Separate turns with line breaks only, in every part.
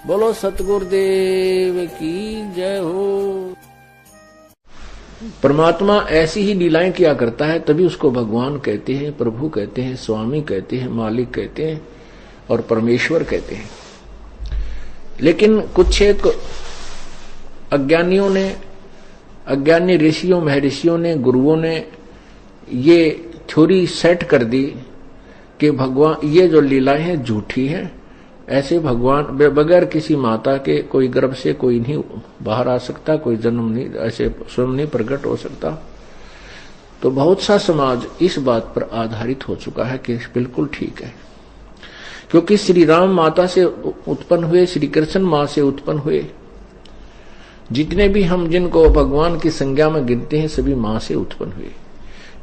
बोलो सतगुरुदेव की जय हो। परमात्मा ऐसी ही लीलाएं किया करता है, तभी उसको भगवान कहते हैं, प्रभु कहते हैं, स्वामी कहते हैं, मालिक कहते हैं और परमेश्वर कहते हैं। लेकिन कुछ एक अज्ञानियों ने, अज्ञानी ऋषियों महर्षियों ने, गुरुओं ने ये थ्योरी सेट कर दी कि भगवान ये जो लीलाएं हैं झूठी हैं, ऐसे भगवान बगैर किसी माता के कोई गर्भ से कोई नहीं बाहर आ सकता, कोई जन्म नहीं, ऐसे स्वयं नहीं प्रकट हो सकता। तो बहुत सा समाज इस बात पर आधारित हो चुका है कि बिल्कुल ठीक है, क्योंकि श्री राम माता से उत्पन्न हुए, श्री कृष्ण मां से उत्पन्न हुए, जितने भी हम जिनको भगवान की संज्ञा में गिनते हैं सभी मां से उत्पन्न हुए।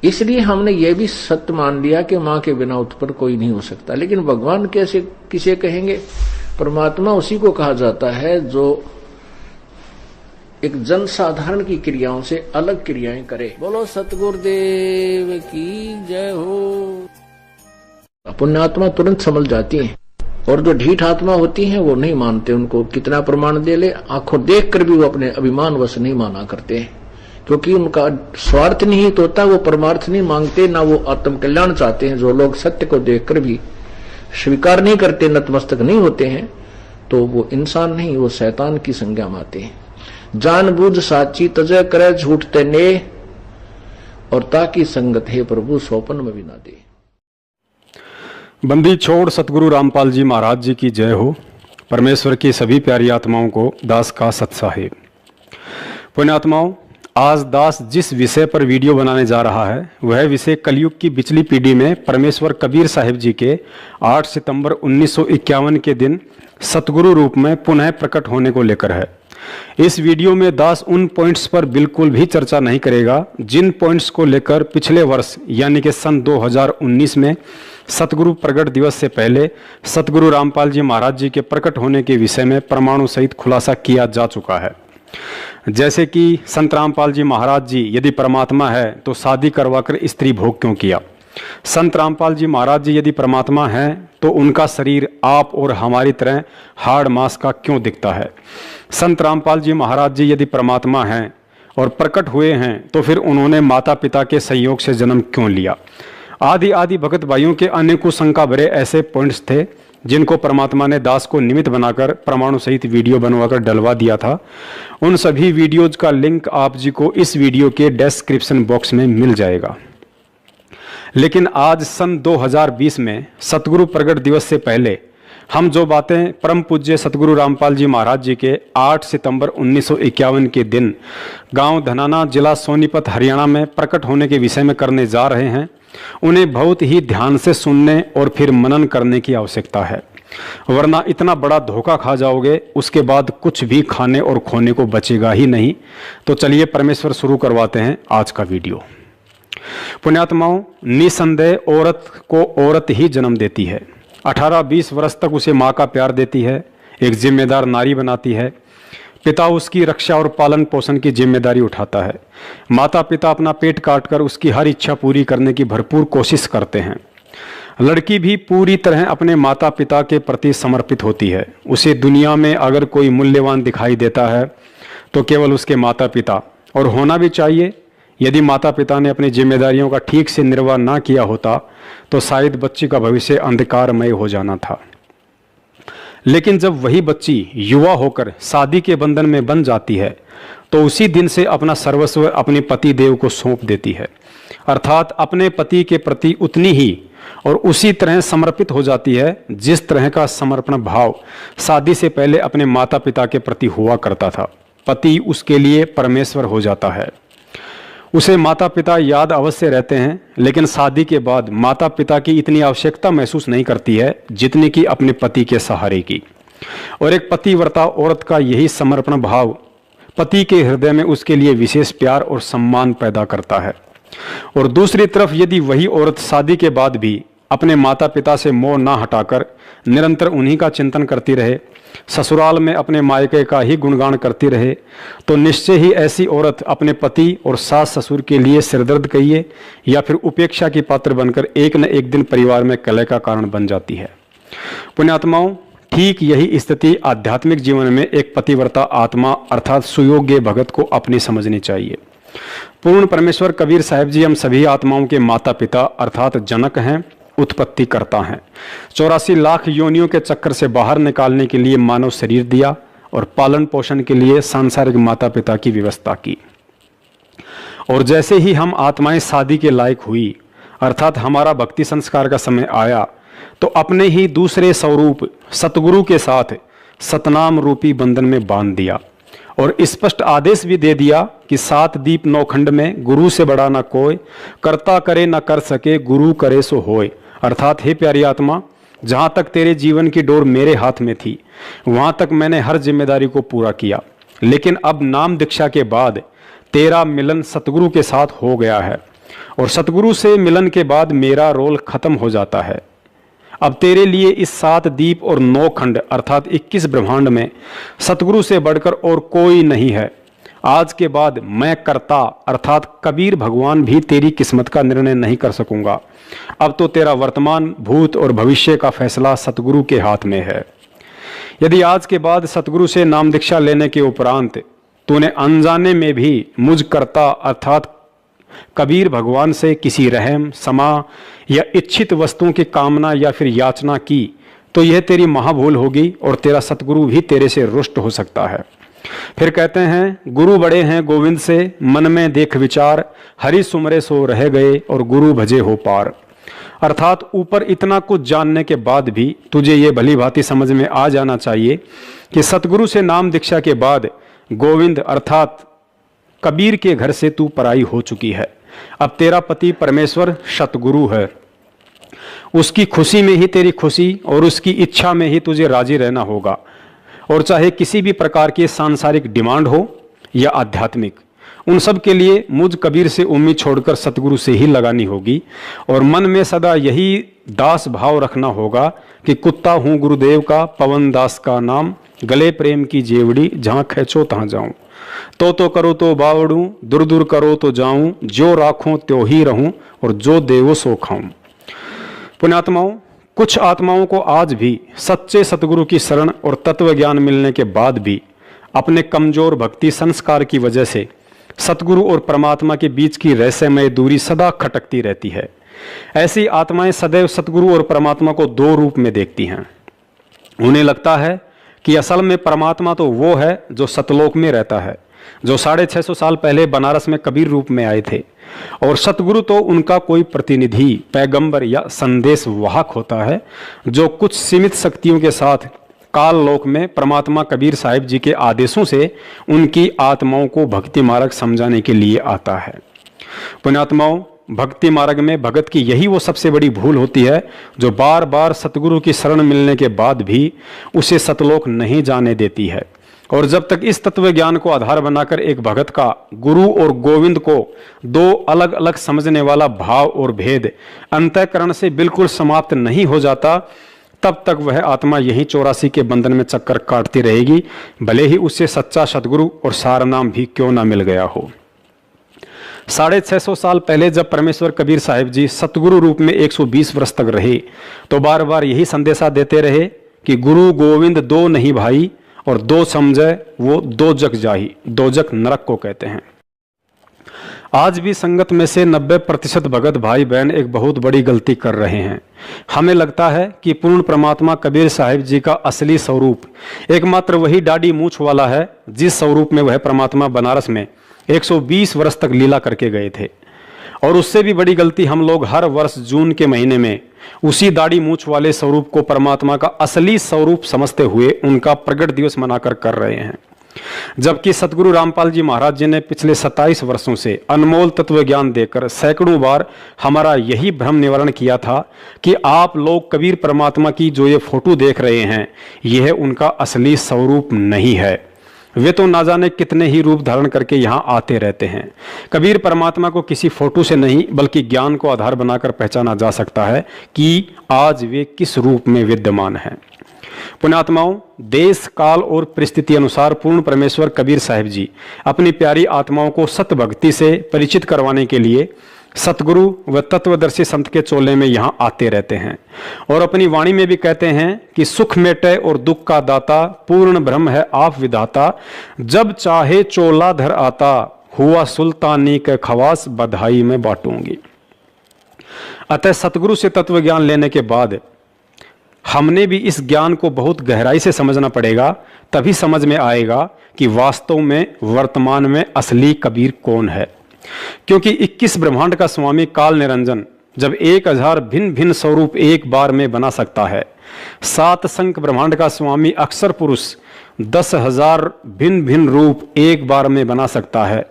इसलिए हमने ये भी सत्य मान लिया कि मां के बिना उत्पन्न कोई नहीं हो सकता। लेकिन भगवान कैसे किसे कहेंगे? परमात्मा उसी को कहा जाता है जो एक जन साधारण की क्रियाओं से अलग क्रियाएं करे। बोलो सतगुरुदेव की जय हो। पुण्यात्मा तुरंत समझ जाती हैं, और जो ढीठ आत्मा होती हैं वो नहीं मानते। उनको कितना प्रमाण दे ले, आंखों देखकर भी वो अपने अभिमानवश नहीं माना करते हैं, क्योंकि उनका स्वार्थ निहित होता, वो परमार्थ नहीं मांगते, ना वो आत्म कल्याण चाहते हैं। जो लोग सत्य को देखकर भी स्वीकार नहीं करते, नतमस्तक नहीं होते हैं, तो वो इंसान नहीं, वो शैतान की संज्ञा में आते हैं। जानबूझ साची तजय करे झूठ तेने, और ताकि संगत है प्रभु सोपन में भी ना दे।
बंदी छोड़ सतगुरु रामपाल जी महाराज जी की जय हो। परमेश्वर की सभी प्यारी आत्माओं को दास का सत्साहेब। पुण्यात्माओं, आज दास जिस विषय पर वीडियो बनाने जा रहा है वह विषय कलयुग की पिछली पीढ़ी में परमेश्वर कबीर साहिब जी के 8 सितंबर 1951 के दिन सतगुरु रूप में पुनः प्रकट होने को लेकर है। इस वीडियो में दास उन पॉइंट्स पर बिल्कुल भी चर्चा नहीं करेगा जिन पॉइंट्स को लेकर पिछले वर्ष यानी कि सन 2019 में सतगुरु प्रकट दिवस से पहले सतगुरु रामपाल जी महाराज जी के प्रकट होने के विषय में परमाणु सहित खुलासा किया जा चुका है। जैसे कि संत रामपाल जी महाराज जी यदि परमात्मा है तो शादी करवाकर स्त्री भोग क्यों किया? संत रामपाल जी महाराज जी यदि परमात्मा हैं तो उनका शरीर आप और हमारी तरह हाड़ मांस का क्यों दिखता है? संत रामपाल जी महाराज जी यदि परमात्मा हैं और प्रकट हुए हैं तो फिर उन्होंने माता पिता के संयोग से जन्म क्यों लिया? आदि भगत भाइयों के अनेकों शंका भरे ऐसे पॉइंट्स थे जिनको परमात्मा ने दास को निमित्त बनाकर परमाणु सहित वीडियो बनवाकर डलवा दिया था। उन सभी वीडियोज का लिंक आप जी को इस वीडियो के डिस्क्रिप्शन बॉक्स में मिल जाएगा। लेकिन आज सन 2020 में सतगुरु प्रकट दिवस से पहले हम जो बातें परम पूज्य सतगुरु रामपाल जी महाराज जी के 8 सितंबर 1951 के दिन गांव धनाना जिला सोनीपत हरियाणा में प्रकट होने के विषय में करने जा रहे हैं, उन्हें बहुत ही ध्यान से सुनने और फिर मनन करने की आवश्यकता है, वरना इतना बड़ा धोखा खा जाओगे उसके बाद कुछ भी खाने और खोने को बचेगा ही नहीं। तो चलिए परमेश्वर शुरू करवाते हैं आज का वीडियो। पुण्यात्माओं, निसंदेह औरत को औरत ही जन्म देती है। 18-20 वर्ष तक उसे माँ का प्यार देती है, एक जिम्मेदार नारी बनाती है। पिता उसकी रक्षा और पालन पोषण की जिम्मेदारी उठाता है। माता पिता अपना पेट काटकर उसकी हर इच्छा पूरी करने की भरपूर कोशिश करते हैं। लड़की भी पूरी तरह अपने माता पिता के प्रति समर्पित होती है। उसे दुनिया में अगर कोई मूल्यवान दिखाई देता है तो केवल उसके माता पिता, और होना भी चाहिए। यदि माता पिता ने अपनी जिम्मेदारियों का ठीक से निर्वाह ना किया होता तो शायद बच्ची का भविष्य अंधकारमय हो जाना था। लेकिन जब वही बच्ची युवा होकर शादी के बंधन में बंध जाती है तो उसी दिन से अपना सर्वस्व अपने पति देव को सौंप देती है, अर्थात अपने पति के प्रति उतनी ही और उसी तरह समर्पित हो जाती है जिस तरह का समर्पण भाव शादी से पहले अपने माता पिता के प्रति हुआ करता था। पति उसके लिए परमेश्वर हो जाता है। उसे माता पिता याद अवश्य रहते हैं, लेकिन शादी के बाद माता पिता की इतनी आवश्यकता महसूस नहीं करती है जितनी कि अपने पति के सहारे की। और एक पतिव्रता औरत का यही समर्पण भाव पति के हृदय में उसके लिए विशेष प्यार और सम्मान पैदा करता है। और दूसरी तरफ यदि वही औरत शादी के बाद भी अपने माता पिता से मोह ना हटाकर निरंतर उन्हीं का चिंतन करती रहे, ससुराल में अपने मायके का ही गुणगान करती रहे, तो निश्चय ही ऐसी औरत अपने पति और सास ससुर के लिए सिरदर्द कहिए या फिर उपेक्षा की पात्र बनकर एक न एक दिन परिवार में कलह का कारण बन जाती है। पुण्यात्माओं, ठीक यही स्थिति आध्यात्मिक जीवन में एक पतिव्रता आत्मा अर्थात सुयोग्य भगत को अपनी समझनी चाहिए। पूर्ण परमेश्वर कबीर साहिब जी हम सभी आत्माओं के माता पिता अर्थात जनक हैं, उत्पत्ति करता है। 84 लाख योनियों के चक्कर से बाहर निकालने के लिए मानव शरीर दिया और पालन पोषण के लिए सांसारिक माता पिता की व्यवस्था की। और जैसे ही हम आत्माएं शादी के लायक हुई अर्थात हमारा भक्ति संस्कार का समय आया तो अपने ही दूसरे स्वरूप सतगुरु के साथ सतनाम रूपी बंधन में बांध दिया और स्पष्ट आदेश भी दे दिया कि 7 दीप 9 खंड में गुरु से बड़ा ना कोई, करता करे ना कर सके, गुरु करे सो होए। अर्थात हे प्यारी आत्मा, जहाँ तक तेरे जीवन की डोर मेरे हाथ में थी वहाँ तक मैंने हर जिम्मेदारी को पूरा किया, लेकिन अब नाम दीक्षा के बाद तेरा मिलन सतगुरु के साथ हो गया है और सतगुरु से मिलन के बाद मेरा रोल खत्म हो जाता है। अब तेरे लिए इस 7 दीप और 9 खंड अर्थात 21 ब्रह्मांड में सतगुरु से बढ़कर और कोई नहीं है। आज के बाद मैं कर्ता अर्थात कबीर भगवान भी तेरी किस्मत का निर्णय नहीं कर सकूंगा। अब तो तेरा वर्तमान, भूत और भविष्य का फैसला सतगुरु के हाथ में है। यदि आज के बाद सतगुरु से नाम दीक्षा लेने के उपरांत तूने अनजाने में भी मुझ कर्ता अर्थात कबीर भगवान से किसी रहम, समा या इच्छित वस्तुओं की कामना या फिर याचना की तो यह तेरी महाभूल होगी और तेरा सतगुरु भी तेरे से रुष्ट हो सकता है। फिर कहते हैं, गुरु बड़े हैं गोविंद से, मन में देख विचार, हरि सुमरे सो रह गए और गुरु भजे हो पार। अर्थात ऊपर इतना कुछ जानने के बाद भी तुझे ये भली भांति समझ में आ जाना चाहिए कि सतगुरु से नाम दीक्षा के बाद गोविंद अर्थात कबीर के घर से तू पराई हो चुकी है। अब तेरा पति परमेश्वर सतगुरु है, उसकी खुशी में ही तेरी खुशी और उसकी इच्छा में ही तुझे राजी रहना होगा। और चाहे किसी भी प्रकार की सांसारिक डिमांड हो या आध्यात्मिक, उन सब के लिए मुझ कबीर से उम्मीद छोड़कर सतगुरु से ही लगानी होगी और मन में सदा यही दास भाव रखना होगा कि कुत्ता हूँ गुरुदेव का, पवन दास का नाम, गले प्रेम की जेवड़ी, जहाँ खींचो तहाँ जाऊं, तो करो तो बावड़ूं, दूर दूर करो तो जाऊं, जो राखूं त्यो ही रहूं और जो देवो सो खाऊं। पुण्यात्माओं, कुछ आत्माओं को आज भी सच्चे सतगुरु की शरण और तत्व ज्ञान मिलने के बाद भी अपने कमजोर भक्ति संस्कार की वजह से सतगुरु और परमात्मा के बीच की रहस्यमय दूरी सदा खटकती रहती है। ऐसी आत्माएं सदैव सतगुरु और परमात्मा को 2 रूप में देखती हैं। उन्हें लगता है कि असल में परमात्मा तो वो है जो सतलोक में रहता है, जो 650 साल पहले बनारस में कबीर रूप में आए थे, और सतगुरु तो उनका कोई प्रतिनिधि, पैगंबर या संदेश वाहक होता है जो कुछ सीमित शक्तियों के साथ काल लोक में परमात्मा कबीर साहिब जी के आदेशों से उनकी आत्माओं को भक्ति मार्ग समझाने के लिए आता है। पुण्यात्माओं, भक्ति मार्ग में भगत की यही वो सबसे बड़ी भूल होती है जो बार बार सतगुरु की शरण मिलने के बाद भी उसे सतलोक नहीं जाने देती है। और जब तक इस तत्व ज्ञान को आधार बनाकर एक भगत का गुरु और गोविंद को 2 अलग अलग समझने वाला भाव और भेद अंतःकरण से बिल्कुल समाप्त नहीं हो जाता, तब तक वह आत्मा यही 84 के बंधन में चक्कर काटती रहेगी, भले ही उससे सच्चा सतगुरु और सार नाम भी क्यों ना मिल गया हो। 650 साल पहले जब परमेश्वर कबीर साहिब जी सतगुरु रूप में 120 वर्ष तक रहे तो बार बार यही संदेशा देते रहे कि गुरु गोविंद 2 नहीं भाई, और 2 समझे वो 2 जग जाही। 2 जग नरक को कहते हैं। आज भी संगत में से 90% भगत भाई बहन एक बहुत बड़ी गलती कर रहे हैं। हमें लगता है कि पूर्ण परमात्मा कबीर साहिब जी का असली स्वरूप एकमात्र वही दाढ़ी मूछ वाला है जिस स्वरूप में वह परमात्मा बनारस में 120 वर्ष तक लीला करके गए थे। और उससे भी बड़ी गलती हम लोग हर वर्ष जून के महीने में उसी दाढ़ी मूछ वाले स्वरूप को परमात्मा का असली स्वरूप समझते हुए उनका प्रगट दिवस मनाकर कर रहे हैं। जबकि सतगुरु रामपाल जी महाराज जी ने पिछले 27 वर्षों से अनमोल तत्व ज्ञान देकर सैकड़ों बार हमारा यही भ्रम निवारण किया था कि आप लोग कबीर परमात्मा की जो ये फोटो देख रहे हैं यह उनका असली स्वरूप नहीं है। वे तो ना जाने कितने ही रूप धारण करके यहाँ आते रहते हैं। कबीर परमात्मा को किसी फोटो से नहीं बल्कि ज्ञान को आधार बनाकर पहचाना जा सकता है कि आज वे किस रूप में विद्यमान हैं। पुण्यात्माओं, देश काल और परिस्थिति अनुसार पूर्ण परमेश्वर कबीर साहिब जी अपनी प्यारी आत्माओं को सत भक्ति से परिचित करवाने के लिए सतगुरु व तत्वदर्शी संत के चोले में यहाँ आते रहते हैं और अपनी वाणी में भी कहते हैं कि सुख मेटे और दुख का दाता, पूर्ण ब्रह्म है आप विधाता, जब चाहे चोला धर आता, हुआ सुल्तानी के खवास बधाई में बांटूंगी। अतः सतगुरु से तत्व ज्ञान लेने के बाद हमने भी इस ज्ञान को बहुत गहराई से समझना पड़ेगा, तभी समझ में आएगा कि वास्तव में वर्तमान में असली कबीर कौन है। क्योंकि 21 ब्रह्मांड का स्वामी काल निरंजन जब 1000 भिन्न भिन्न स्वरूप एक बार में बना सकता है, 7 संख ब्रह्मांड का स्वामी अक्षर पुरुष 10,000 भिन्न भिन्न रूप एक बार में बना सकता है,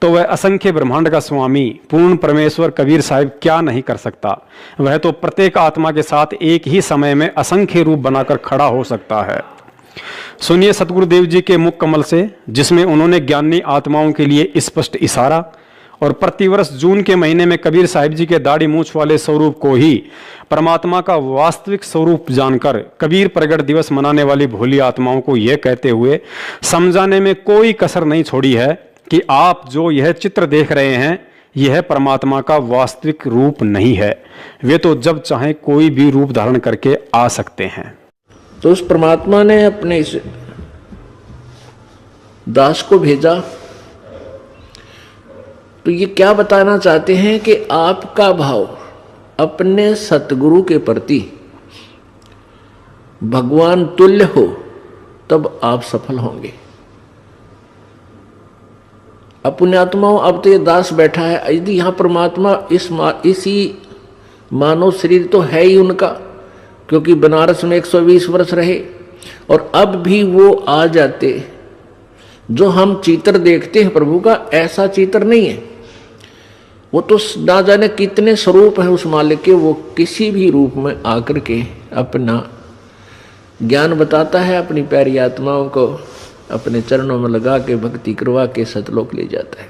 तो वह असंख्य ब्रह्मांड का स्वामी पूर्ण परमेश्वर कबीर साहिब क्या नहीं कर सकता। वह तो प्रत्येक आत्मा के साथ एक ही समय में असंख्य रूप बनाकर खड़ा हो सकता है। सुनिए सतगुरुदेव जी के मुख कमल से, जिसमें उन्होंने ज्ञानी आत्माओं के लिए स्पष्ट इशारा और प्रतिवर्ष जून के महीने में कबीर साहिब जी के दाढ़ी मूंछ वाले स्वरूप को ही परमात्मा का वास्तविक स्वरूप जानकर कबीर प्रगट दिवस मनाने वाली भोली आत्माओं को यह कहते हुए समझाने में कोई कसर नहीं छोड़ी है कि आप जो यह चित्र देख रहे हैं यह परमात्मा का वास्तविक रूप नहीं है, वे तो जब चाहे कोई भी रूप धारण करके आ सकते हैं।
तो उस परमात्मा ने अपने इस दास को भेजा, तो ये क्या बताना चाहते हैं कि आपका भाव अपने सतगुरु के प्रति भगवान तुल्य हो तब आप सफल होंगे। अब पुण्यात्माओं, अब तो ये दास बैठा है, यदि यहां परमात्मा इसी मानव शरीर तो है ही उनका, क्योंकि बनारस में 120 वर्ष रहे, और अब भी वो आ जाते। जो हम चित्र देखते हैं प्रभु का, ऐसा चित्र नहीं है। वो तो ना जाने कितने स्वरूप है उस मालिक के, वो किसी भी रूप में आकर के अपना ज्ञान बताता है, अपनी प्यारी आत्माओं को अपने चरणों में लगा के भक्ति करवा के सतलोक ले जाता है।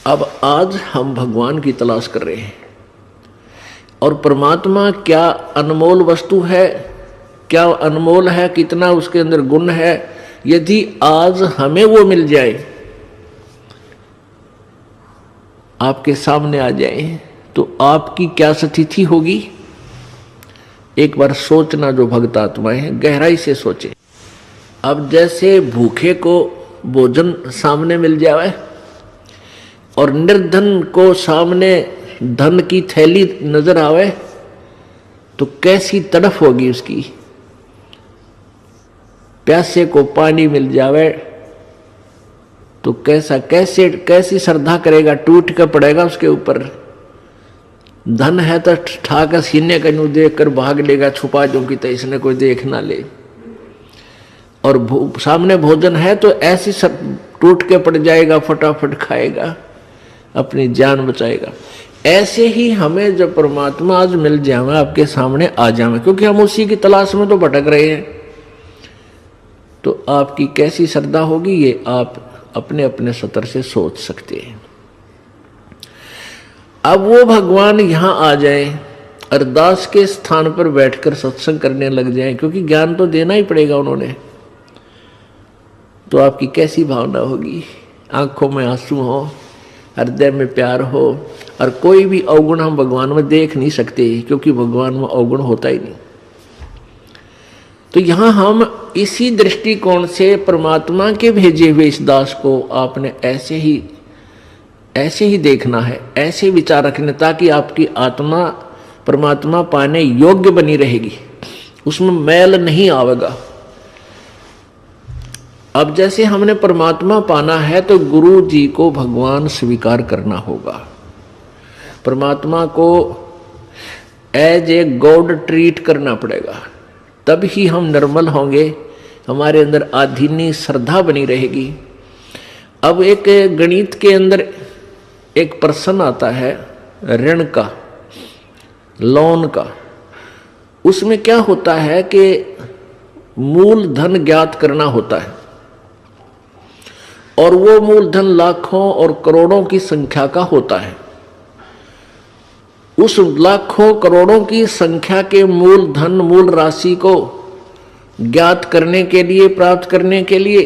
अब आज हम भगवान की तलाश कर रहे हैं, और परमात्मा क्या अनमोल वस्तु है, क्या अनमोल है, कितना उसके अंदर गुण है। यदि आज हमें वो मिल जाए, आपके सामने आ जाए, तो आपकी क्या स्थिति होगी। एक बार सोचना, जो भक्त आत्माएं हैं गहराई से सोचे। अब जैसे भूखे को भोजन सामने मिल जाए और निर्धन को सामने धन की थैली नजर आवे, तो कैसी तड़फ होगी उसकी। प्यासे को पानी मिल जावे तो कैसी श्रद्धा करेगा, टूट कर पड़ेगा उसके ऊपर। धन है तो ठाकर सीने का यूं देख कर भाग लेगा, छुपा जो कि तो इसने कोई देख ना ले। और सामने भोजन है तो ऐसी टूट के पड़ जाएगा, फटाफट खाएगा, अपनी जान बचाएगा। ऐसे ही हमें जब परमात्मा आज मिल जाए, आपके सामने आ जाए, क्योंकि हम उसी की तलाश में तो भटक रहे हैं, तो आपकी कैसी श्रद्धा होगी ये आप अपने अपने सतर से सोच सकते हैं। अब वो भगवान यहां आ जाए, अरदास के स्थान पर बैठकर सत्संग करने लग जाए, क्योंकि ज्ञान तो देना ही पड़ेगा उन्होंने, तो आपकी कैसी भावना होगी। आंखों में आंसू हो, हृदय में प्यार हो, और कोई भी अवगुण हम भगवान में देख नहीं सकते, क्योंकि भगवान में अवगुण होता ही नहीं। तो यहां हम इसी दृष्टिकोण से परमात्मा के भेजे हुए इस दास को आपने ऐसे ही देखना है, ऐसे विचार रखने, ताकि आपकी आत्मा परमात्मा पाने योग्य बनी रहेगी, उसमें मैल नहीं आवेगा। अब जैसे हमने परमात्मा पाना है तो गुरु जी को भगवान स्वीकार करना होगा। परमात्मा को एज ए गॉड ट्रीट करना पड़ेगा, तब ही हम निर्मल होंगे, हमारे अंदर आधीनी श्रद्धा बनी रहेगी। अब एक गणित के अंदर एक प्रश्न आता है ऋण का, लोन का। उसमें क्या होता है कि मूल धन ज्ञात करना होता है, और वो मूलधन लाखों और करोड़ों की संख्या का होता है। उस लाखों करोड़ों की संख्या के मूलधन, मूल राशि को ज्ञात करने के लिए, प्राप्त करने के लिए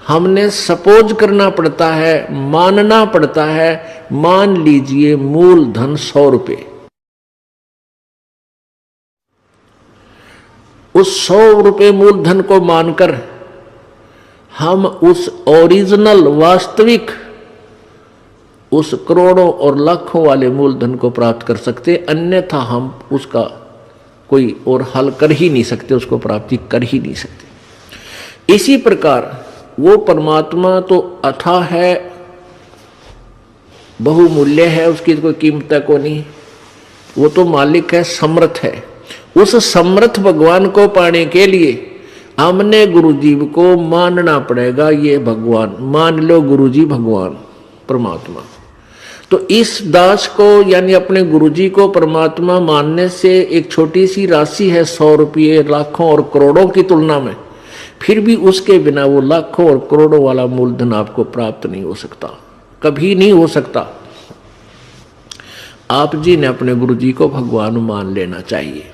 हमने सपोज करना पड़ता है, मानना पड़ता है। मान लीजिए मूलधन 100 रुपये, उस 100 रुपये मूलधन को मानकर हम उस ओरिजिनल वास्तविक उस करोड़ों और लाखों वाले मूलधन को प्राप्त कर सकते, अन्यथा हम उसका कोई और हल कर ही नहीं सकते, उसको प्राप्ति कर ही नहीं सकते। इसी प्रकार वो परमात्मा तो अथाह है, बहुमूल्य है, उसकी कोई कीमत को नहीं, वो तो मालिक है, समर्थ है। उस समर्थ भगवान को पाने के लिए हमने गुरुजी को मानना पड़ेगा। ये भगवान मान लो, गुरुजी भगवान परमात्मा। तो इस दास को यानी अपने गुरुजी को परमात्मा मानने से एक छोटी सी राशि है 100 रुपये लाखों और करोड़ों की तुलना में, फिर भी उसके बिना वो लाखों और करोड़ों वाला मूलधन आपको प्राप्त नहीं हो सकता, कभी नहीं हो सकता। आप जी ने अपने गुरुजी को भगवान मान लेना चाहिए।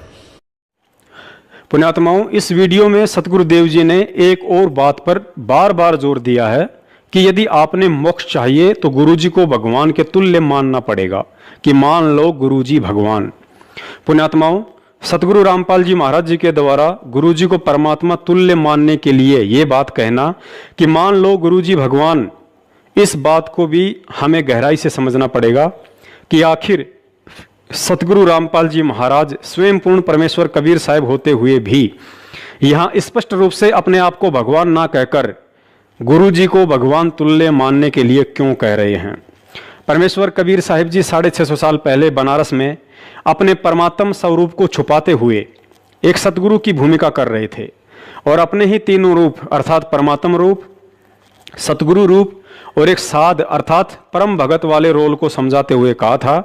पुण्यात्माओं, इस वीडियो में सतगुरुदेव जी ने एक और बात पर बार बार जोर दिया है कि यदि आपने मोक्ष चाहिए तो गुरुजी को भगवान के तुल्य मानना पड़ेगा, कि मान लो गुरुजी भगवान। पुण्यात्माओं, सतगुरु रामपाल जी महाराज जी के द्वारा गुरुजी को परमात्मा तुल्य मानने के लिए ये बात कहना कि मान लो गुरुजी भगवान, इस बात को भी हमें गहराई से समझना पड़ेगा कि आखिर सतगुरु रामपाल जी महाराज स्वयं पूर्ण परमेश्वर कबीर साहब होते हुए भी यहाँ स्पष्ट रूप से अपने आप को भगवान ना कहकर गुरु जी को भगवान तुल्य मानने के लिए क्यों कह रहे हैं। परमेश्वर कबीर साहिब जी 650 साल पहले बनारस में अपने परमात्म स्वरूप को छुपाते हुए एक सतगुरु की भूमिका कर रहे थे और अपने ही तीनों रूप अर्थात परमात्म रूप, सतगुरु रूप और एक साध अर्थात परम भगत वाले रोल को समझाते हुए कहा था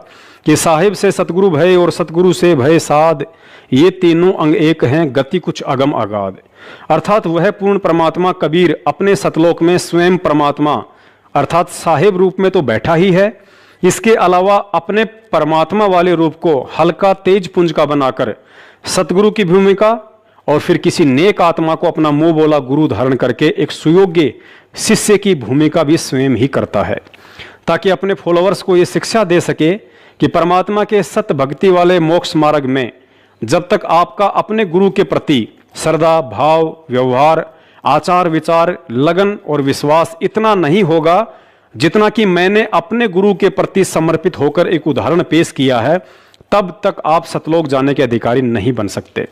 कि साहिब से सतगुरु भय और सतगुरु से भय साध, ये तीनों अंग एक हैं, गति कुछ अगम अगाध। अर्थात वह पूर्ण परमात्मा कबीर अपने सतलोक में स्वयं परमात्मा अर्थात साहिब रूप में तो बैठा ही है, इसके अलावा अपने परमात्मा वाले रूप को हल्का तेज पुंज का बनाकर सतगुरु की भूमिका और फिर किसी नेक आत्मा को अपना मुंह बोला गुरु धारण करके एक सुयोग्य शिष्य की भूमिका भी स्वयं ही करता है, ताकि अपने फॉलोअर्स को ये शिक्षा दे सके कि परमात्मा के सत भक्ति वाले मोक्ष मार्ग में जब तक आपका अपने गुरु के प्रति श्रद्धा भाव व्यवहार आचार विचार लगन और विश्वास इतना नहीं होगा जितना कि मैंने अपने गुरु के प्रति समर्पित होकर एक उदाहरण पेश किया है, तब तक आप सतलोक जाने के अधिकारी नहीं बन सकते।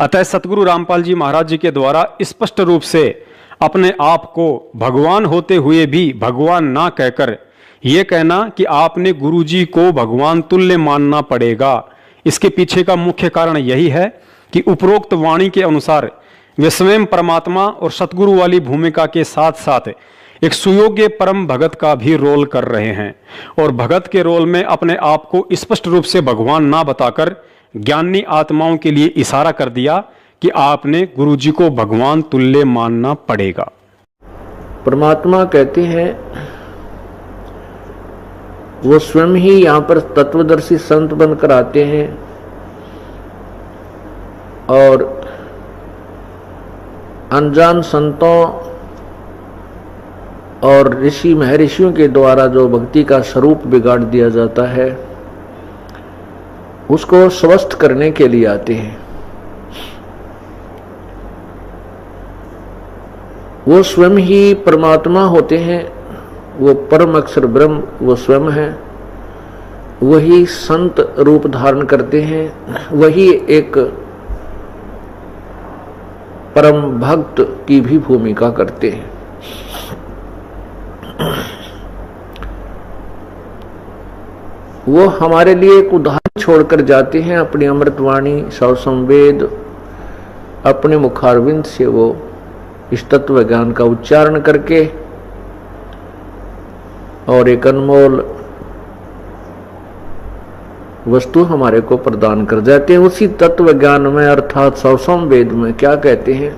अतः सतगुरु रामपाल जी महाराज जी के द्वारा स्पष्ट रूप से अपने आप को भगवान होते हुए भी भगवान ना कहकर यह कहना कि आपने गुरु जी को भगवान तुल्य मानना पड़ेगा, इसके पीछे का मुख्य कारण यही है कि उपरोक्त वाणी के अनुसार वे स्वयं परमात्मा और सतगुरु वाली भूमिका के साथ साथ एक सुयोग्य परम भगत का भी रोल कर रहे हैं और भगत के रोल में अपने आप को स्पष्ट रूप से भगवान ना बताकर ज्ञानी आत्माओं के लिए इशारा कर दिया कि आपने गुरु जी को भगवान तुल्य मानना पड़ेगा।
परमात्मा कहते हैं वो स्वयं ही यहाँ पर तत्वदर्शी संत बनकर आते हैं और अनजान संतों और ऋषि महर्षियों के द्वारा जो भक्ति का स्वरूप बिगाड़ दिया जाता है उसको स्वस्थ करने के लिए आते हैं। वो स्वयं ही परमात्मा होते हैं, वो परम अक्षर ब्रह्म वो स्वयं है, वही संत रूप धारण करते हैं, वही एक परम भक्त की भी भूमिका करते हैं। वो हमारे लिए एक उदाहरण छोड़कर जाते हैं, अपनी अमृतवाणी सौ संवेद अपने मुखारविंद से वो इस तत्व ज्ञान का उच्चारण करके और एक अनमोल वस्तु हमारे को प्रदान कर जाते हैं। उसी तत्व ज्ञान में अर्थात सौ संवेद में क्या कहते हैं,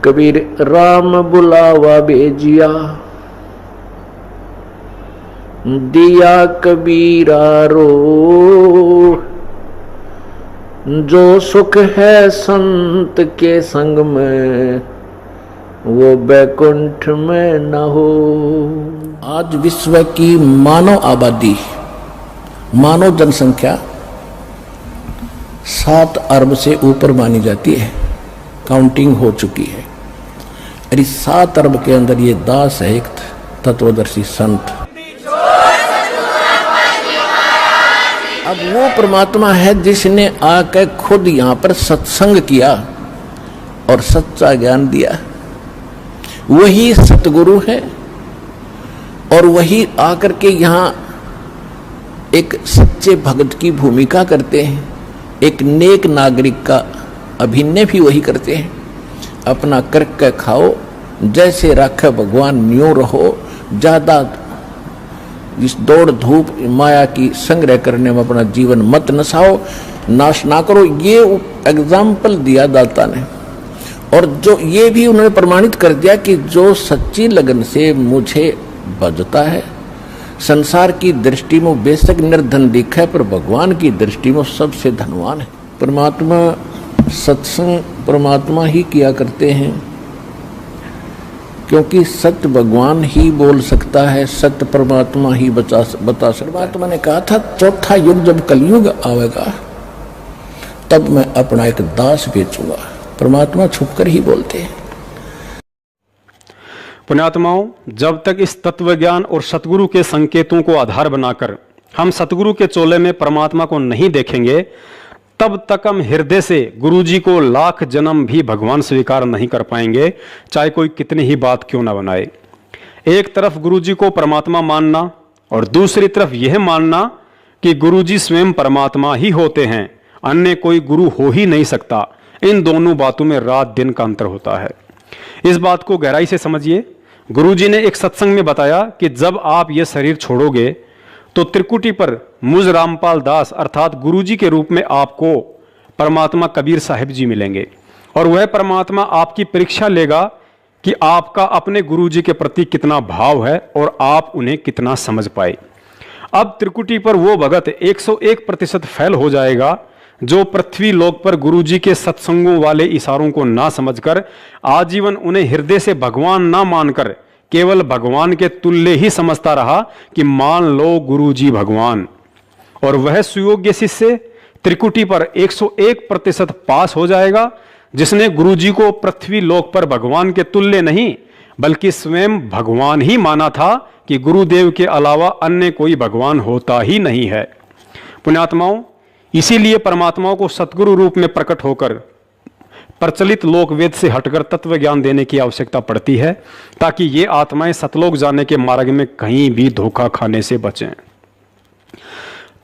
कबीर राम बुलावा भेजिया दिया कबीरा रो, जो सुख है संत के संग में वो बैकुंठ में न हो। आज विश्व की मानव आबादी, मानव जनसंख्या 7 अरब से ऊपर मानी जाती है, काउंटिंग हो चुकी है। और इस 7 अरब के अंदर ये दास है एक तत्वदर्शी संत। अब वो परमात्मा है जिसने आकर खुद यहाँ पर सत्संग किया और सच्चा ज्ञान दिया। वही सतगुरु है और वही आकर के यहाँ एक सच्चे भक्त की भूमिका करते हैं, एक नेक नागरिक का अभिनय भी वही करते हैं। अपना करके खाओ, जैसे रखे भगवान न्यू रहो, ज्यादा इस दौड़ धूप माया की संग्रह करने में अपना जीवन मत नसाओ, नाश ना करो। ये एग्जाम्पल दिया दाता ने, और जो ये भी उन्होंने प्रमाणित कर दिया कि जो सच्ची लगन से मुझे भजता है, संसार की दृष्टि में बेशक निर्धन दिखा है, पर भगवान की दृष्टि में सबसे धनवान है। परमात्मा सत्संग परमात्मा ही किया करते हैं, क्योंकि सत्य भगवान ही बोल सकता है, सत्य परमात्मा ही बता सकता। परमात्मा ने कहा था चौथा युग जब कलयुग आवेगा तब मैं अपना एक दास बेचूंगा। परमात्मा छुपकर ही बोलते हैं।
पुण्यात्माओं, जब तक इस तत्व ज्ञान और सतगुरु के संकेतों को आधार बनाकर हम सतगुरु के चोले में परमात्मा को नहीं देखेंगे, तब तक हम हृदय से गुरु जी को लाख जन्म भी भगवान स्वीकार नहीं कर पाएंगे, चाहे कोई कितनी ही बात क्यों ना बनाए। एक तरफ गुरु जी को परमात्मा मानना और दूसरी तरफ यह मानना कि गुरु जी स्वयं परमात्मा ही होते हैं, अन्य कोई गुरु हो ही नहीं सकता, इन दोनों बातों में रात दिन का अंतर होता है। इस बात को गहराई से समझिए। गुरु जी ने एक सत्संग में बताया कि जब आप ये शरीर छोड़ोगे तो त्रिकुटी पर मुझ रामपाल दास अर्थात गुरु जी के रूप में आपको परमात्मा कबीर साहिब जी मिलेंगे, और वह परमात्मा आपकी परीक्षा लेगा कि आपका अपने गुरु जी के प्रति कितना भाव है और आप उन्हें कितना समझ पाए। अब त्रिकुटी पर वो भगत 101% फेल हो जाएगा जो पृथ्वी लोक पर गुरु जी के सत्संगों वाले इशारों को ना समझकर आजीवन उन्हें हृदय से भगवान ना मानकर केवल भगवान के तुल्य ही समझता रहा कि मान लो गुरु जी भगवान। और वह सुयोग्य शिष्य त्रिकुटी पर 101% पास हो जाएगा जिसने गुरु जी को पृथ्वी लोक पर भगवान के तुल्य नहीं बल्कि स्वयं भगवान ही माना था कि गुरुदेव के अलावा अन्य कोई भगवान होता ही नहीं है। पुण्यात्माओं, इसीलिए परमात्माओं को सतगुरु रूप में प्रकट होकर प्रचलित लोक वेद से हटकर तत्व ज्ञान देने की आवश्यकता पड़ती है, ताकि ये आत्माएं सतलोक जाने के मार्ग में कहीं भी धोखा खाने से बचें।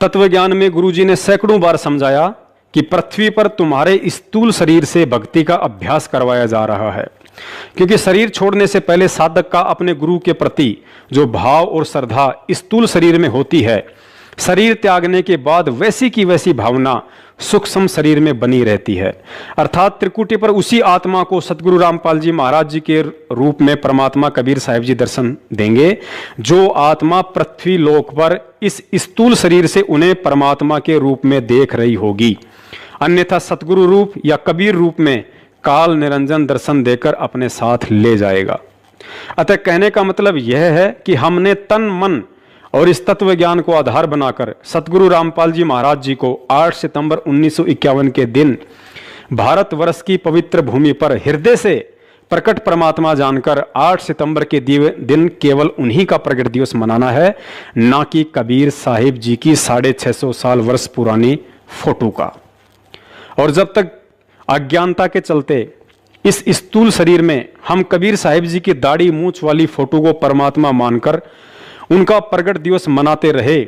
तत्व ज्ञान में गुरुजी ने सैकड़ों बार समझाया कि पृथ्वी पर तुम्हारे स्थूल शरीर से भक्ति का अभ्यास करवाया जा रहा है, क्योंकि शरीर छोड़ने से पहले साधक का अपने गुरु के प्रति जो भाव और श्रद्धा स्थूल शरीर में होती है, शरीर त्यागने के बाद वैसी की वैसी भावना सूक्ष्म शरीर में बनी रहती है। अर्थात त्रिकुटी पर उसी आत्मा को सतगुरु रामपाल जी महाराज जी के रूप में परमात्मा कबीर साहिब जी दर्शन देंगे, जो आत्मा पृथ्वी लोक पर इस स्थूल शरीर से उन्हें परमात्मा के रूप में देख रही होगी। अन्यथा सतगुरु रूप या कबीर रूप में काल निरंजन दर्शन देकर अपने साथ ले जाएगा। अतः कहने का मतलब यह है कि हमने तन मन और इस तत्व ज्ञान को आधार बनाकर सतगुरु रामपाल जी महाराज जी को 8 सितंबर 1951 के दिन भारतवर्ष की पवित्र भूमि पर हृदय से प्रकट परमात्मा जानकर 8 सितंबर के दिन केवल उन्हीं का प्रकट दिवस मनाना है, ना कि कबीर साहिब जी की 650 साल वर्ष पुरानी फोटो का। और जब तक अज्ञानता के चलते इस स्थूल शरीर में हम कबीर साहिब जी की दाढ़ी मूंछ वाली फोटो को परमात्मा मानकर उनका प्रगट दिवस मनाते रहे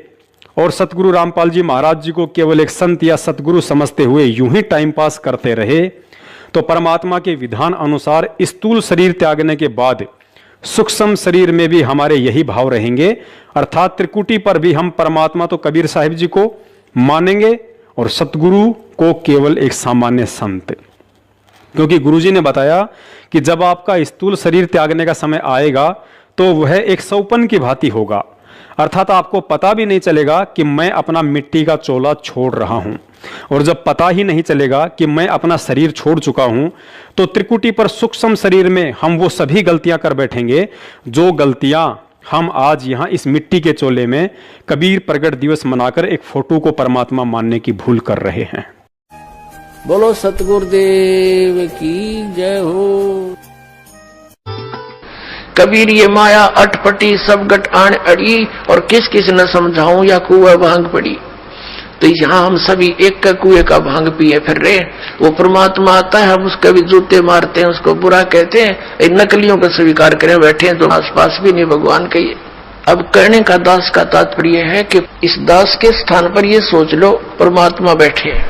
और सतगुरु रामपाल जी महाराज जी को केवल एक संत या सतगुरु समझते हुए यूं ही टाइम पास करते रहे, तो परमात्मा के विधान अनुसार स्थूल शरीर त्यागने के बाद सूक्ष्म शरीर में भी हमारे यही भाव रहेंगे। अर्थात त्रिकुटी पर भी हम परमात्मा तो कबीर साहिब जी को मानेंगे और सतगुरु को केवल एक सामान्य संत, क्योंकि गुरुजी ने बताया कि जब आपका स्थूल शरीर त्यागने का समय आएगा तो वह एक सौपन की भांति होगा। अर्थात आपको पता भी नहीं चलेगा कि मैं अपना मिट्टी का चोला छोड़ रहा हूं। और जब पता ही नहीं चलेगा कि मैं अपना शरीर छोड़ चुका हूं, तो त्रिकुटी पर सूक्ष्म शरीर में हम वो सभी गलतियां कर बैठेंगे जो गलतियां हम आज यहां इस मिट्टी के चोले में कबीर प्रगट दिवस मनाकर एक फोटो को परमात्मा मानने की भूल कर रहे हैं।
बोलो सतगुरुदेव की जय हो। कबीर ये माया अटपटी सब गट आन अड़ी, और किस किस न समझाऊं या कुआ भांग पड़ी। तो यहाँ हम सभी एक का कुएं का भांग पिए फिर रहे। वो परमात्मा आता है, हम उसके भी जूते मारते हैं, उसको बुरा कहते हैं, इन नकलियों का स्वीकार करें बैठे हैं तो आसपास भी नहीं भगवान कहिए। अब कहने का दास का तात्पर्य है कि इस दास के स्थान पर ये सोच लो परमात्मा बैठे हैं,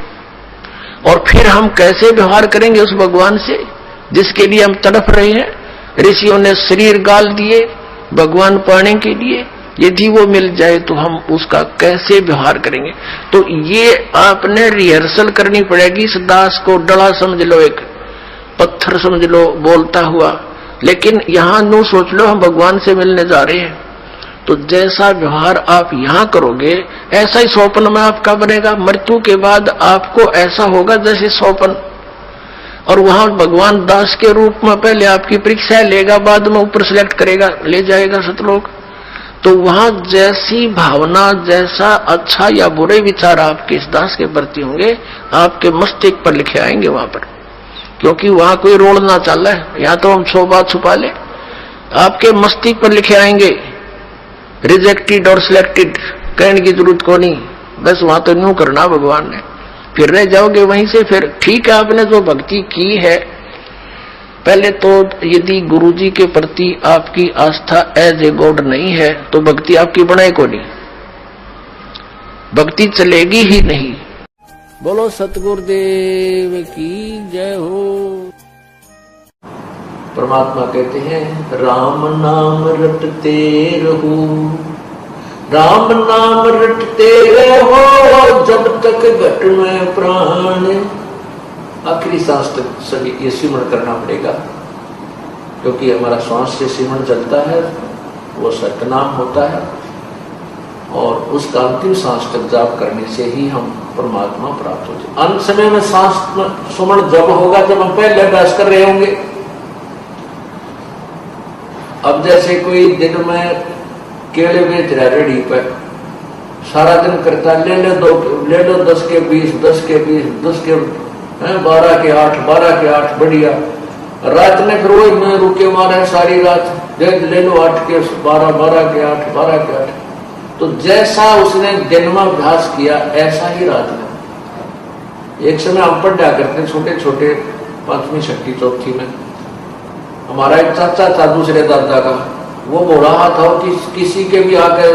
और फिर हम कैसे व्यवहार करेंगे उस भगवान से जिसके लिए हम तड़प रहे हैं। ऋषियों ने शरीर गाल दिए भगवान पाने के लिए, यदि वो मिल जाए तो हम उसका कैसे व्यवहार करेंगे। तो ये आपने रिहर्सल करनी पड़ेगी। इस दास को डला समझ लो, एक पत्थर समझ लो बोलता हुआ, लेकिन यहां नो सोच लो हम भगवान से मिलने जा रहे हैं। तो जैसा व्यवहार आप यहां करोगे ऐसा ही स्वप्न में आपका बनेगा। मृत्यु के बाद आपको ऐसा होगा जैसे स्वप्न, और वहां भगवान दास के रूप में पहले आपकी परीक्षा लेगा, बाद में ऊपर सिलेक्ट करेगा, ले जाएगा सतलोक। तो वहां जैसी भावना, जैसा अच्छा या बुरे विचार आपके इस दास के प्रति होंगे, आपके मस्तिष्क पर लिखे आएंगे वहां पर, क्योंकि वहां कोई रोल ना चल रहा है। या तो हम 100 बात छुपा ले, आपके मस्तिष्क पर लिखे आएंगे रिजेक्टेड और सिलेक्टेड, कहने की जरूरत को नहीं, बस वहां तो न्यू करना भगवान ने, फिर रह जाओगे वहीं से। फिर ठीक है, आपने जो भक्ति की है, पहले तो यदि गुरुजी के प्रति आपकी आस्था एज ए गॉड नहीं है तो भक्ति आपकी बनाए को नहीं, भक्ति चलेगी ही नहीं। बोलो सतगुरुदेव की जय हो। परमात्मा कहते हैं राम नाम रटते रहो, राम नाम रटते रहो जब तक घट में प्राण। आखिरी सांस तक सभी ये सिमरण करना पड़ेगा, क्योंकि हमारा श्वास से सिमरण चलता है, वो सतनाम होता है, और उसका अंतिम सांस तक जाप करने से ही हम परमात्मा प्राप्त होते हैं। अंत समय में सांस सुमरण जब होगा जब हम पहले अभ्यास कर रहे होंगे। अब जैसे कोई दिन में केले बेच रहा रेडी पर, सारा दिन करता ले लो 10 के 20, 10 के 20, 10 के 12 के 8, 12 के 8, बढ़िया। रात में फिर वही में रुके मारे सारी रात, ले लो 8 के 12, 12 के 8, 12 के 8। तो जैसा उसने दिन में अभ्यास किया ऐसा ही रात में। एक समय हम पढ़ा करते छोटे छोटे 5वीं 6वीं 4थी में, हमारा एक चाचा था दूसरे दादा का, वो बोल रहा था कि किसी के भी आकर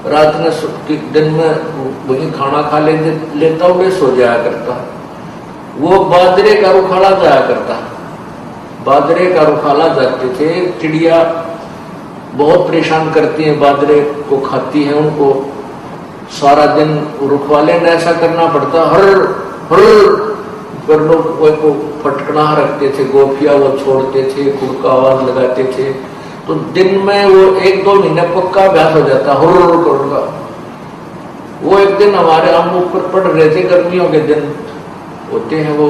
रात में दिन में वही खाना खा लेता हुए सो जाया करता। वो बाजरे का रुखाला जाया करता, बाजरे का रुखाला जाते थे। चिड़िया बहुत परेशान करती हैं, बाजरे को खाती हैं, उनको सारा दिन रुखवाले ने ऐसा करना पड़ता, हर हर पर लोग वो फटकना रखते थे, गोफिया वो छोड़ते थे, कुड़का आवाज लगाते थे। तो दिन में वो 1-2 महीने पक्का अभ्यास हो जाता हुर करूंगा। वो एक दिन हमारे हम ऊपर पढ़ रहे थे, गर्मियों के दिन होते हैं वो,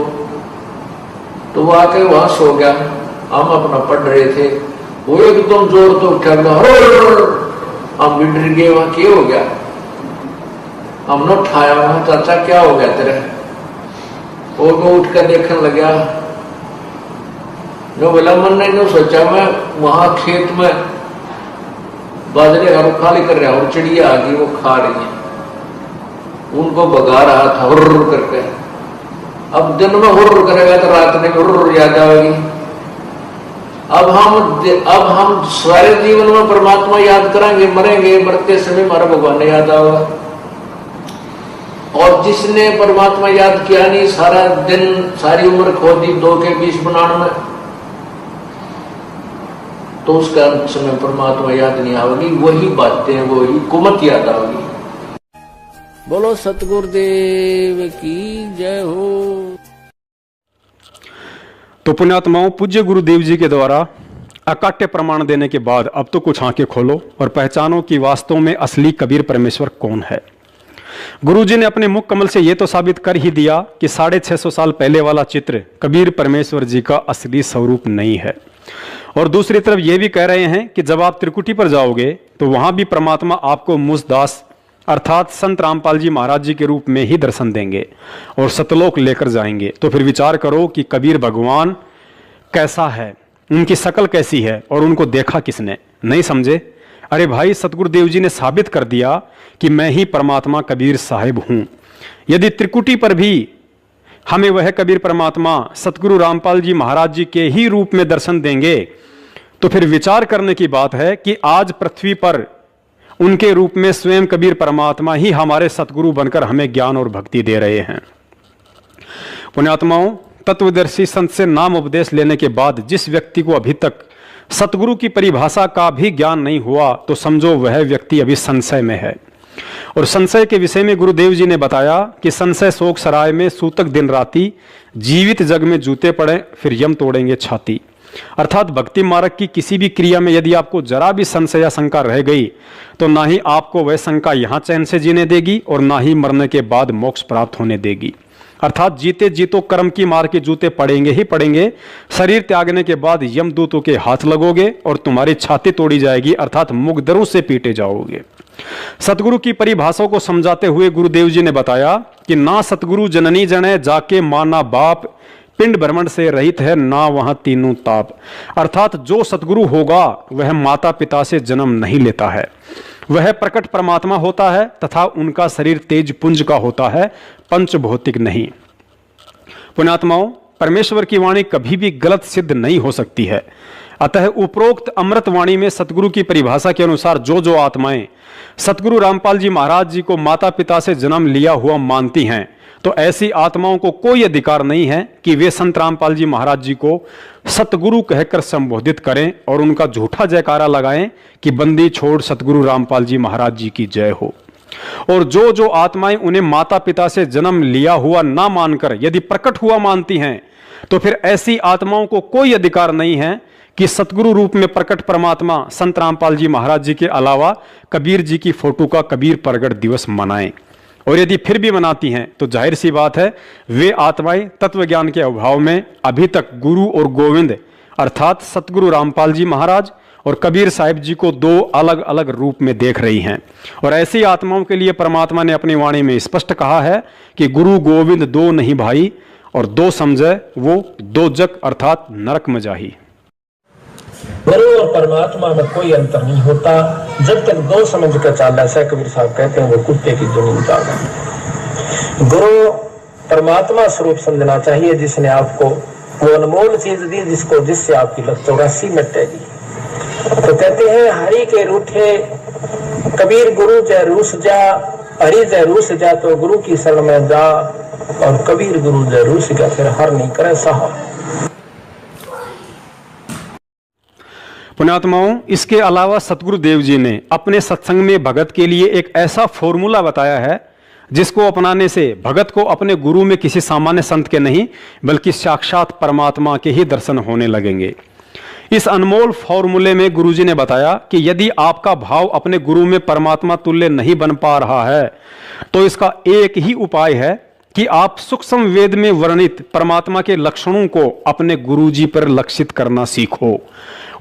तो वो आके वहां सो गया, हम अपना पढ़ रहे थे, वो एकदम जोर तो उठा, हम भी डर गए, वहां क्या हो गया। हमने उठाया, वहां चाचा क्या हो गया तेरे, और वो उठ कर देखने लगा। जो बोला मन ने सोचा मैं वहां खेत में बाजरे का रुखाली कर रहा, और चिड़िया आ गई वो खा रही है, उनको भगा रहा था हुर्र करके। अब दिन में हुर्र करेगा तो रात में हुर्र याद आएगी। अब हम सारे जीवन में परमात्मा याद करेंगे, मरेंगे, मरते समय हमारा भगवान याद आएगा। और जिसने परमात्मा याद किया नहीं, सारा दिन सारी उम्र खो दी 2 के 20 बनाने में, तो उसका समय परमात्मा याद नहीं आएगी, वही बातें वही कुमत याद आएगी। बोलो सतगुरुदेव की जय हो।
तो पुण्यात्माओं, पूज्य गुरुदेव जी के द्वारा अकाट्य प्रमाण देने के बाद अब तो कुछ आंखें खोलो और पहचानो कि वास्तव में असली कबीर परमेश्वर कौन है। गुरुजी ने अपने मुख कमल से यह तो साबित कर ही दिया कि 650 साल पहले वाला चित्र कबीर परमेश्वर जी का असली स्वरूप नहीं है। और दूसरी तरफ यह भी कह रहे हैं कि जब आप त्रिकुटी पर जाओगे तो वहां भी परमात्मा आपको मुझदास अर्थात संत रामपाल जी महाराज जी के रूप में ही दर्शन देंगे और सतलोक लेकर जाएंगे। तो फिर विचार करो कि कबीर भगवान कैसा है, उनकी शक्ल कैसी है और उनको देखा किसने? नहीं समझे? अरे भाई, सतगुरुदेव जी ने साबित कर दिया कि मैं ही परमात्मा कबीर साहिब हूं। यदि त्रिकुटी पर भी हमें वह कबीर परमात्मा सतगुरु रामपाल जी महाराज जी के ही रूप में दर्शन देंगे तो फिर विचार करने की बात है कि आज पृथ्वी पर उनके रूप में स्वयं कबीर परमात्मा ही हमारे सतगुरु बनकर हमें ज्ञान और भक्ति दे रहे हैं। पुण्यात्माओं, तत्वदर्शी संत से नाम उपदेश लेने के बाद जिस व्यक्ति को अभी तक सतगुरु की परिभाषा का भी ज्ञान नहीं हुआ तो समझो वह व्यक्ति अभी संशय में है। और संशय के विषय में गुरुदेव जी ने बताया कि संशय शोक सराय में सूतक दिन राती, जीवित जग में जूते पड़े फिर यम तोड़ेंगे छाती। अर्थात भक्ति मार्ग की किसी भी क्रिया में यदि आपको जरा भी संशय या शंका रह गई तो ना ही आपको वह शंका यहां चैन से जीने देगी और ना ही मरने के बाद मोक्ष प्राप्त होने देगी। अर्थात जीते जीतो कर्म की मार के जूते पड़ेंगे ही पड़ेंगे। शरीर त्यागने के बाद यमदूतों के हाथ लगोगे और तुम्हारी छाती तोड़ी जाएगी, अर्थात मुकदरों से पीटे जाओगे। सतगुरु की परिभाषा को समझाते हुए गुरुदेव जी ने बताया कि ना सतगुरु जननी जने जाके माना बाप, पिंड भ्रमण से रहित है ना वहां तीनों ताप। अर्थात जो सतगुरु होगा वह माता पिता से जन्म नहीं लेता है, वह प्रकट परमात्मा होता है तथा उनका शरीर तेज पुंज का होता है, पंच भौतिक नहीं। पुण्यात्माओं, परमेश्वर की वाणी कभी भी गलत सिद्ध नहीं हो सकती है। अतः उपरोक्त अमृत वाणी में सतगुरु की परिभाषा के अनुसार जो आत्माएं सतगुरु रामपाल जी महाराज जी को माता पिता से जन्म लिया हुआ मानती हैं तो ऐसी आत्माओं को कोई अधिकार नहीं है कि वे संत रामपाल जी महाराज जी को सतगुरु कहकर संबोधित करें और उनका झूठा जयकारा लगाएं कि बंदी छोड़ सतगुरु रामपाल जी महाराज जी की जय हो। और जो आत्माएं उन्हें माता पिता से जन्म लिया हुआ ना मानकर यदि प्रकट हुआ मानती हैं तो फिर ऐसी आत्माओं को कोई अधिकार नहीं है कि सतगुरु रूप में प्रकट परमात्मा संत रामपाल जी महाराज जी के अलावा कबीर जी की फोटो का कबीर प्रगट दिवस मनाएं। और यदि फिर भी मनाती हैं तो जाहिर सी बात है वे आत्माएं तत्व ज्ञान के अभाव में अभी तक गुरु और गोविंद अर्थात सतगुरु रामपाल जी महाराज और कबीर साहिब जी को दो अलग अलग रूप में देख रही हैं। और ऐसी आत्माओं के लिए परमात्मा ने अपनी वाणी में स्पष्ट कहा है कि गुरु गोविंद दो नहीं भाई, और दो समझे वो दो जग अर्थात नरक में जाही।
गुरु और परमात्मा में कोई अंतर नहीं होता जब तक दो समझ कर चाल। ऐसा कबीर साहब कहते हैं वो कुत्ते की दुनिया का। गुरु परमात्मा स्वरूप समझना चाहिए जिसने आपको वो अनमोल चीज दी जिससे आपकी लत 84 मिटेगी। तो कहते हैं हरि के रूठे कबीर गुरु जय रूस जा, हरि जय रूस जा तो गुरु की शरण में जा, और कबीर गुरु जय रूस जा फिर हर नहीं करे साहब।
पुण्यात्माओं, इसके अलावा सतगुरु देव जी ने अपने सत्संग में भगत के लिए एक ऐसा फॉर्मूला बताया है जिसको अपनाने से भगत को अपने गुरु में किसी सामान्य संत के नहीं बल्कि साक्षात परमात्मा के ही दर्शन होने लगेंगे। इस अनमोल फॉर्मूले में गुरुजी ने बताया कि यदि आपका भाव अपने गुरु में परमात्मा तुल्य नहीं बन पा रहा है तो इसका एक ही उपाय है कि आप सूक्ष्म वेद में वर्णित परमात्मा के लक्षणों को अपने गुरुजी पर लक्षित करना सीखो।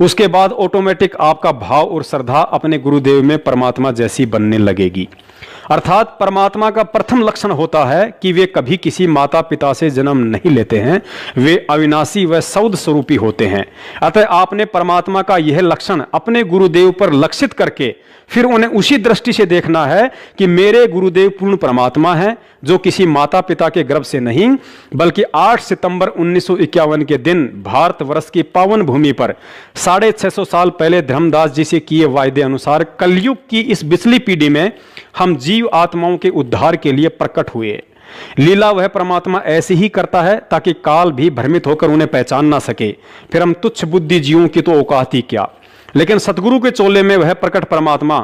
उसके बाद ऑटोमेटिक आपका भाव और श्रद्धा अपने गुरुदेव में परमात्मा जैसी बनने लगेगी। अर्थात परमात्मा का प्रथम लक्षण होता है कि वे कभी किसी माता पिता से जन्म नहीं लेते हैं, वे अविनाशी व सौद स्वरूपी होते हैं। अतः आपने परमात्मा का यह लक्षण अपने गुरुदेव पर लक्षित करके फिर उन्हें उसी दृष्टि से देखना है कि मेरे गुरुदेव पूर्ण परमात्मा हैं जो किसी माता पिता के गर्भ से नहीं बल्कि 8 सितंबर 1951 के दिन भारतवर्ष की पावन भूमि पर 650 साल पहले धर्मदास जी से किए वायदे अनुसार कलयुग की इस बिचली पीढ़ी में हम जीव आत्माओं के उद्धार के लिए प्रकट हुए। लीला वह परमात्मा ऐसे ही करता है ताकि काल भी भ्रमित होकर उन्हें पहचान ना सके। फिर हम तुच्छ बुद्धि जीवों की तो औकात ही क्या। लेकिन सतगुरु के चोले में वह प्रकट परमात्मा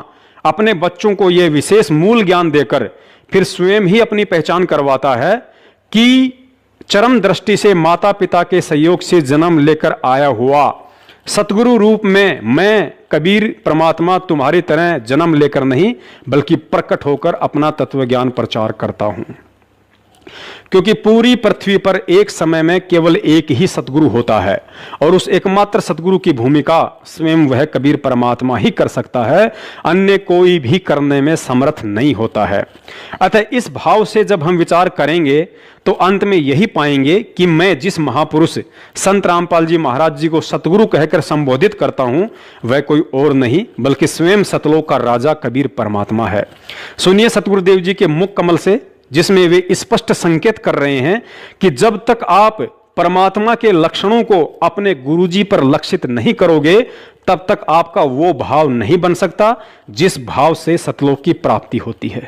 अपने बच्चों को यह विशेष मूल ज्ञान देकर फिर स्वयं ही अपनी पहचान करवाता है कि चरम दृष्टि से माता पिता के सहयोग से जन्म लेकर आया हुआ सतगुरु रूप में मैं कबीर परमात्मा तुम्हारी तरह जन्म लेकर नहीं बल्कि प्रकट होकर अपना तत्व ज्ञान प्रचार करता हूं, क्योंकि पूरी पृथ्वी पर एक समय में केवल एक ही सतगुरु होता है और उस एकमात्र सतगुरु की भूमिका स्वयं वह कबीर परमात्मा ही कर सकता है, अन्य कोई भी करने में समर्थ नहीं होता है। अतः इस भाव से जब हम विचार करेंगे तो अंत में यही पाएंगे कि मैं जिस महापुरुष संत रामपाल जी महाराज जी को सतगुरु कहकर संबोधित करता हूं वह कोई और नहीं बल्कि स्वयं सतलोक का राजा कबीर परमात्मा है। सुनिए सतगुरुदेव जी के मुख कमल से, जिसमें वे स्पष्ट संकेत कर रहे हैं कि जब तक आप परमात्मा के लक्षणों को अपने गुरुजी पर लक्षित नहीं करोगे तब तक आपका वो भाव नहीं बन सकता जिस भाव से सतलोक की प्राप्ति होती है।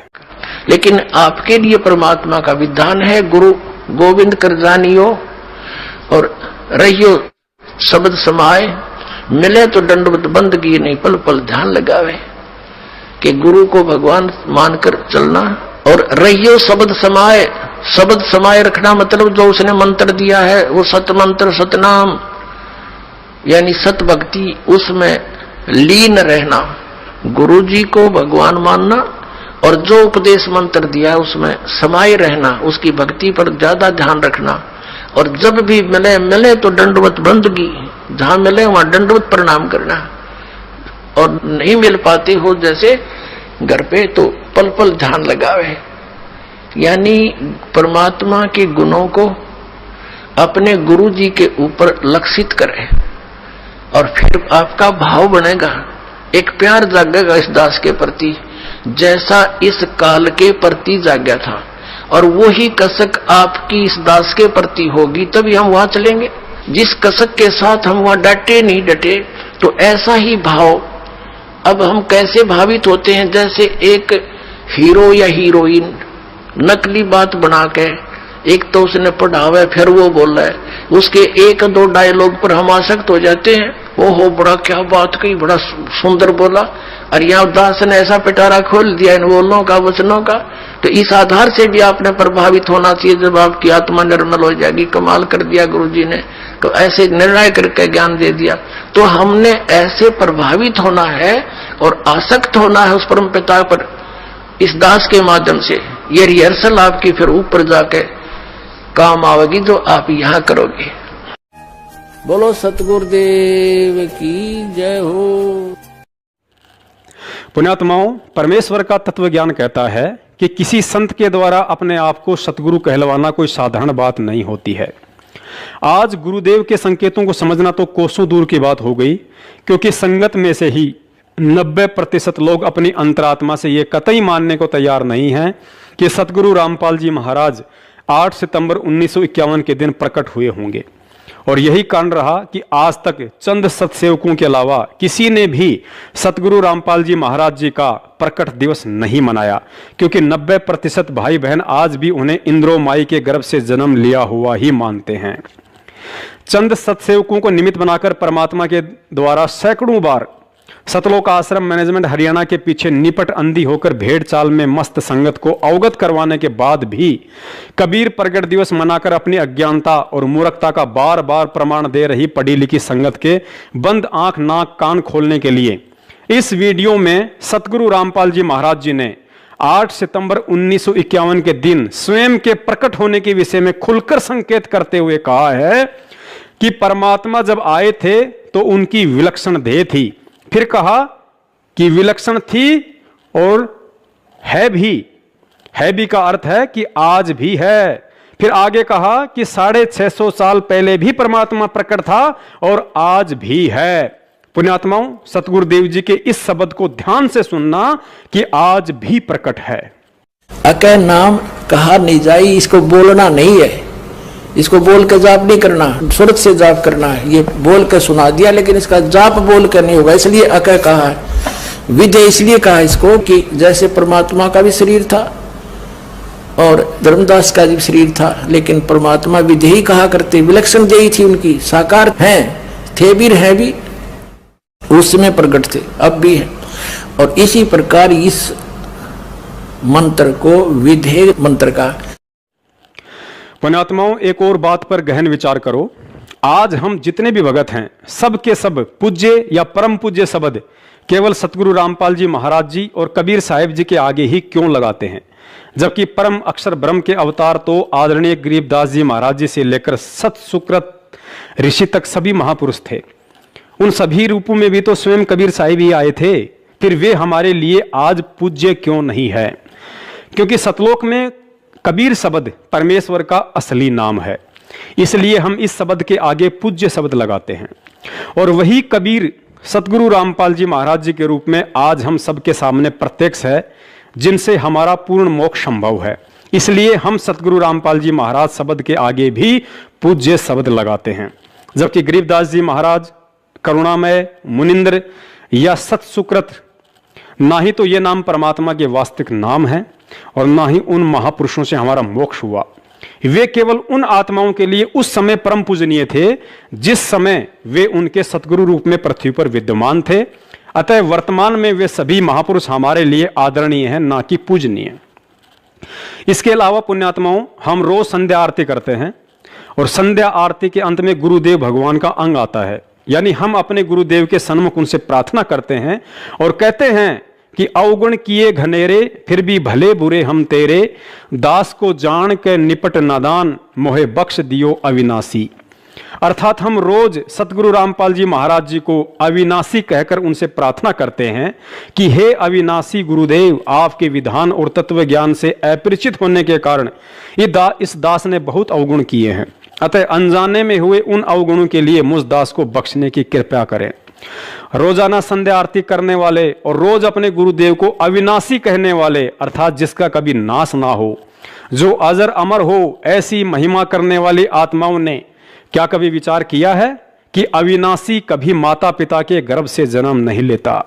लेकिन आपके लिए परमात्मा का विधान है, गुरु गोविंद कर जानियो और रहियो शब्द समाए, मिले तो दंडवत बंदगी नहीं पल पल ध्यान लगावे, कि गुरु को भगवान मानकर चलना और रहियो शब्द समाए। शब्द समाये रखना मतलब जो उसने मंत्र दिया है वो सत मंत्र सतनाम यानी सत भक्ति, उसमें लीन रहना, गुरु जी को भगवान मानना और जो उपदेश मंत्र दिया है उसमें समाये रहना, उसकी भक्ति पर ज्यादा ध्यान रखना। और जब भी मिले तो दंडवत बंदगी, जहां मिले वहां दंडवत प्रणाम करना, और नहीं मिल पाते हो जैसे घर पे तो पल पल ध्यान लगावे। यानी परमात्मा के गुणों को अपने गुरु जी के ऊपर लक्षित करे और फिर आपका भाव बनेगा, एक प्यार जागेगा इस दास के प्रति जैसा इस काल के प्रति जाग्या था, और वही कसक आपकी इस दास के प्रति होगी तभी हम वहां चलेंगे। जिस कसक के साथ हम वहां डटे नहीं डटे, तो ऐसा ही भाव अब हम कैसे भावित होते हैं, जैसे एक हीरो या हीरोइन नकली बात बना के, एक तो उसने पढ़ावे फिर वो बोल रहा है, उसके एक दो डायलॉग पर हम आसक्त हो जाते हैं, ओहो बड़ा क्या बात कही, बड़ा सुंदर बोला, और यहाँ दास ने ऐसा पिटारा खोल दिया इन बोलों का वचनों का। तो इस आधार से भी आपने प्रभावित होना चाहिए, जब आपकी आत्मा निर्मल हो जाएगी। कमाल कर दिया गुरु जी ने, तो ऐसे निर्णय करके ज्ञान दे दिया। तो हमने ऐसे प्रभावित होना है और आसक्त होना है उस परम पिता पर इस दास के माध्यम से। ये रिहर्सल आपकी फिर ऊपर जाके काम आवेगी जो आप यहाँ करोगे। बोलो सतगुरुदेव की जय हो।
पुण्यात्माओं, परमेश्वर का तत्व ज्ञान कहता है कि किसी संत के द्वारा अपने आप को सतगुरु कहलवाना कोई साधारण बात नहीं होती है। आज गुरुदेव के संकेतों को समझना तो कोसों दूर की बात हो गई, क्योंकि संगत में से ही 90% लोग अपनी अंतरात्मा से ये कतई मानने को तैयार नहीं हैं कि सतगुरु रामपाल जी महाराज 8 सितंबर 1951 के दिन प्रकट हुए होंगे। और यही कारण रहा कि आज तक चंद सतसेवकों के अलावा किसी ने भी सतगुरु रामपाल जी महाराज जी का प्रकट दिवस नहीं मनाया, क्योंकि 90% भाई बहन आज भी उन्हें इंद्रो माई के गर्भ से जन्म लिया हुआ ही मानते हैं। चंद सतसेवकों को निमित्त बनाकर परमात्मा के द्वारा सैकड़ों बार सतलोक आश्रम मैनेजमेंट हरियाणा के पीछे निपट अंधी होकर भेड़ चाल में मस्त संगत को अवगत करवाने के बाद भी कबीर प्रगट दिवस मनाकर अपनी अज्ञानता और मूर्खता का बार बार प्रमाण दे रही पढ़ी लिखी संगत के बंद आंख नाक कान खोलने के लिए इस वीडियो में सतगुरु रामपाल जी महाराज जी ने 8 सितंबर 1951 के दिन स्वयं के प्रकट होने के विषय में खुलकर संकेत करते हुए कहा है कि परमात्मा जब आए थे तो उनकी विलक्षण देह थी। फिर कहा कि विलक्षण थी और है भी का अर्थ है कि आज भी है। फिर आगे कहा कि 650 साल पहले भी परमात्मा प्रकट था और आज भी है। पुण्यात्माओं, सतगुरुदेव जी के इस शब्द को ध्यान से सुनना कि आज भी प्रकट है।
अके नाम कहा नहीं जाई, इसको बोलना नहीं है, इसको बोल के जाप नहीं करना, सुरत से जाप करना है। ये बोल के सुना दिया लेकिन इसका जाप बोल के नहीं होगा, इसलिए अकह कहा है। विधेय इसलिए कहा इसको कि जैसे परमात्मा का भी शरीर था और धर्मदास का भी शरीर था, लेकिन परमात्मा विधेय कहा करते, विलक्षण देही थी उनकी, साकार हैं, थे भी रहे भी, उस समय प्रकट थे, अब भी है। और इसी प्रकार इस मंत्र को विधेय मंत्र का।
पुण्यात्माओं, एक और बात पर गहन विचार करो। आज हम जितने भी भगत हैं सब के सब पूज्य या परम पूज्य शब्द केवल सतगुरु रामपाल जी महाराज जी और कबीर साहिब जी के आगे ही क्यों लगाते हैं, जबकि परम अक्षर ब्रह्म के अवतार तो आदरणीय गरीबदास जी महाराज जी से लेकर सत सुकृत ऋषि तक सभी महापुरुष थे। उन सभी रूपों में भी तो स्वयं कबीर साहिब ही आए थे, फिर वे हमारे लिए आज पूज्य क्यों नहीं है? क्योंकि सतलोक में कबीर शब्द परमेश्वर का असली नाम है, इसलिए हम इस शब्द के आगे पूज्य शब्द लगाते हैं। और वही कबीर सतगुरु रामपाल जी महाराज जी के रूप में आज हम सबके सामने प्रत्यक्ष है, जिनसे हमारा पूर्ण मोक्ष संभव है। इसलिए हम सतगुरु रामपाल जी महाराज शब्द के आगे भी पूज्य शब्द लगाते हैं, जबकि गरीबदास जी महाराज करुणामय, मुनिंद्र या सतसुकृत, ना ही तो ये नाम परमात्मा के वास्तविक नाम है और ना ही उन महापुरुषों से हमारा मोक्ष हुआ। वे केवल उन आत्माओं के लिए उस समय परम पूजनीय थे जिस समय वे उनके सतगुरु रूप में पृथ्वी पर विद्यमान थे। अतः वर्तमान में वे सभी महापुरुष हमारे लिए आदरणीय हैं, ना कि पूजनीय। इसके अलावा पुण्यात्माओं, हम रोज संध्या आरती करते हैं और संध्या आरती के अंत में गुरुदेव भगवान का अंग आता है, यानी हम अपने गुरुदेव के सन्मुख उनसे प्रार्थना करते हैं और कहते हैं कि अवगुण किए घनेरे फिर भी भले बुरे हम तेरे, दास को जान के निपट नादान मोहे बख्श दियो अविनाशी। अर्थात हम रोज सतगुरु रामपाल जी महाराज जी को अविनाशी कहकर उनसे प्रार्थना करते हैं कि हे अविनाशी गुरुदेव, आपके विधान और तत्व ज्ञान से अपरिचित होने के कारण इस दास ने बहुत अवगुण किए हैं। अतः अनजाने में हुए उन अवगुणों के लिए मुझ दास को बख्शने की कृपा करें। रोजाना संध्या आरती करने वाले और रोज अपने गुरुदेव को अविनाशी कहने वाले, अर्थात जिसका कभी नाश ना हो, जो अजर अमर हो, ऐसी महिमा करने वाली आत्माओं ने क्या कभी विचार किया है कि अविनाशी कभी माता पिता के गर्भ से जन्म नहीं लेता?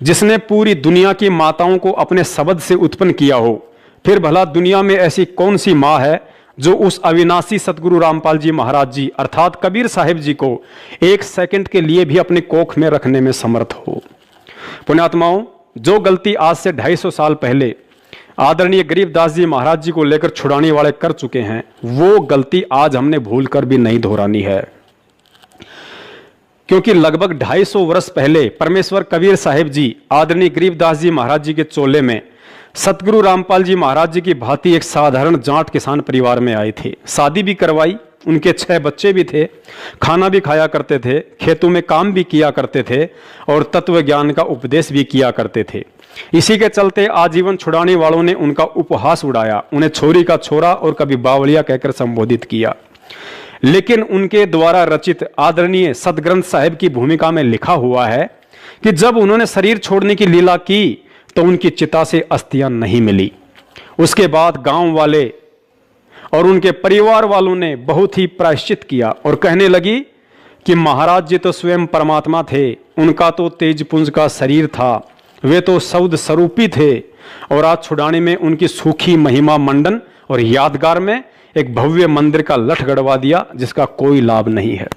जिसने पूरी दुनिया की माताओं को अपने शब्द से उत्पन्न किया हो, फिर भला दुनिया में ऐसी कौन सी माँ है जो उस अविनाशी सतगुरु रामपाल जी महाराज जी अर्थात कबीर साहिब जी को एक सेकंड के लिए भी अपने कोख में रखने में समर्थ हो? पुण्यात्माओं, जो गलती आज से 250 साल पहले आदरणीय गरीबदास जी महाराज जी को लेकर छुड़ाने वाले कर चुके हैं, वो गलती आज हमने भूलकर भी नहीं दोहरानी है। क्योंकि लगभग 250 वर्ष पहले परमेश्वर कबीर साहिब जी आदरणीय गरीबदास जी महाराज जी के चोले में सतगुरु रामपाल जी महाराज जी की भांति एक साधारण जाट किसान परिवार में आए थे। शादी भी करवाई, उनके 6 बच्चे भी थे, खाना भी खाया करते थे, खेतों में काम भी किया करते थे और तत्व ज्ञान का उपदेश भी किया करते थे। इसी के चलते आजीवन छुड़ाने वालों ने उनका उपहास उड़ाया, उन्हें छोरी का छोरा और कभी बावलिया कहकर संबोधित किया। लेकिन उनके द्वारा रचित आदरणीय सदग्रंथ साहिब की भूमिका में लिखा हुआ है कि जब उन्होंने शरीर छोड़ने की लीला की तो उनकी चिता से अस्थियां नहीं मिली। उसके बाद गांव वाले और उनके परिवार वालों ने बहुत ही प्रायश्चित किया और कहने लगी कि महाराज जी तो स्वयं परमात्मा थे, उनका तो तेजपुंज का शरीर था, वे तो सौद स्वरूपी थे और आज छुड़ाने में उनकी सूखी महिमा मंडन और यादगार में एक भव्य मंदिर का लठ गड़वा दिया जिसका कोई लाभ नहीं है।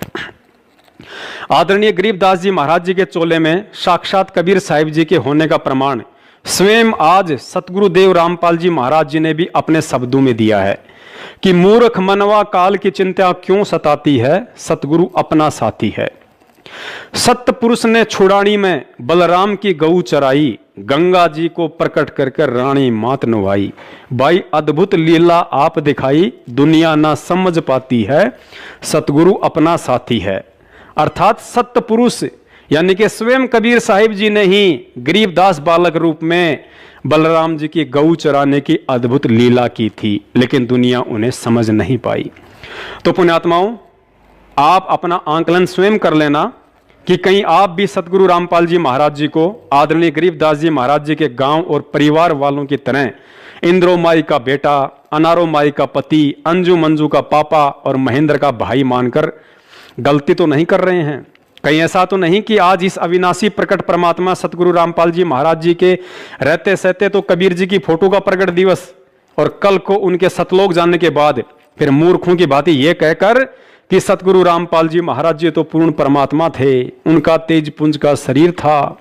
आदरणीय गरीबदास जी महाराज जी के चोले में साक्षात कबीर साहिब जी के होने का प्रमाण स्वयं आज सतगुरुदेव रामपाल जी महाराज जी ने भी अपने शब्दों में दिया है कि मूर्ख मनवा काल की चिंता क्यों सताती है, सतगुरु अपना साथी है। सत्य पुरुष ने छुड़ानी में बलराम की गऊ चराई, गंगा जी को प्रकट कर रानी मात नुभाई। भाई अद्भुत लीला आप दिखाई, दुनिया ना समझ पाती है, सतगुरु अपना साथी है। अर्थात सत्य पुरुष यानी कि स्वयं कबीर साहिब जी ने ही गरीबदास बालक रूप में बलराम जी की गऊ चराने की अद्भुत लीला की थी, लेकिन दुनिया उन्हें समझ नहीं पाई। तो पुण्यात्माओं, आप अपना आंकलन स्वयं कर लेना कि कहीं आप भी सतगुरु रामपाल जी महाराज जी को आदरणीय गरीबदास जी महाराज जी के गांव और परिवार वालों की तरह इंद्रो माई का बेटा, अनारो माई का पति, अंजू मंजू का पापा और महेंद्र का भाई मानकर गलती तो नहीं कर रहे हैं? कहीं ऐसा तो नहीं कि आज इस अविनाशी प्रकट परमात्मा सतगुरु रामपाल जी महाराज जी के रहते सहते तो कबीर जी की फोटो का प्रकट दिवस और कल को उनके सतलोक जाने के बाद फिर मूर्खों की भांति ये कहकर कि सतगुरु रामपाल जी महाराज जी तो पूर्ण परमात्मा थे, उनका तेजपुंज का शरीर था,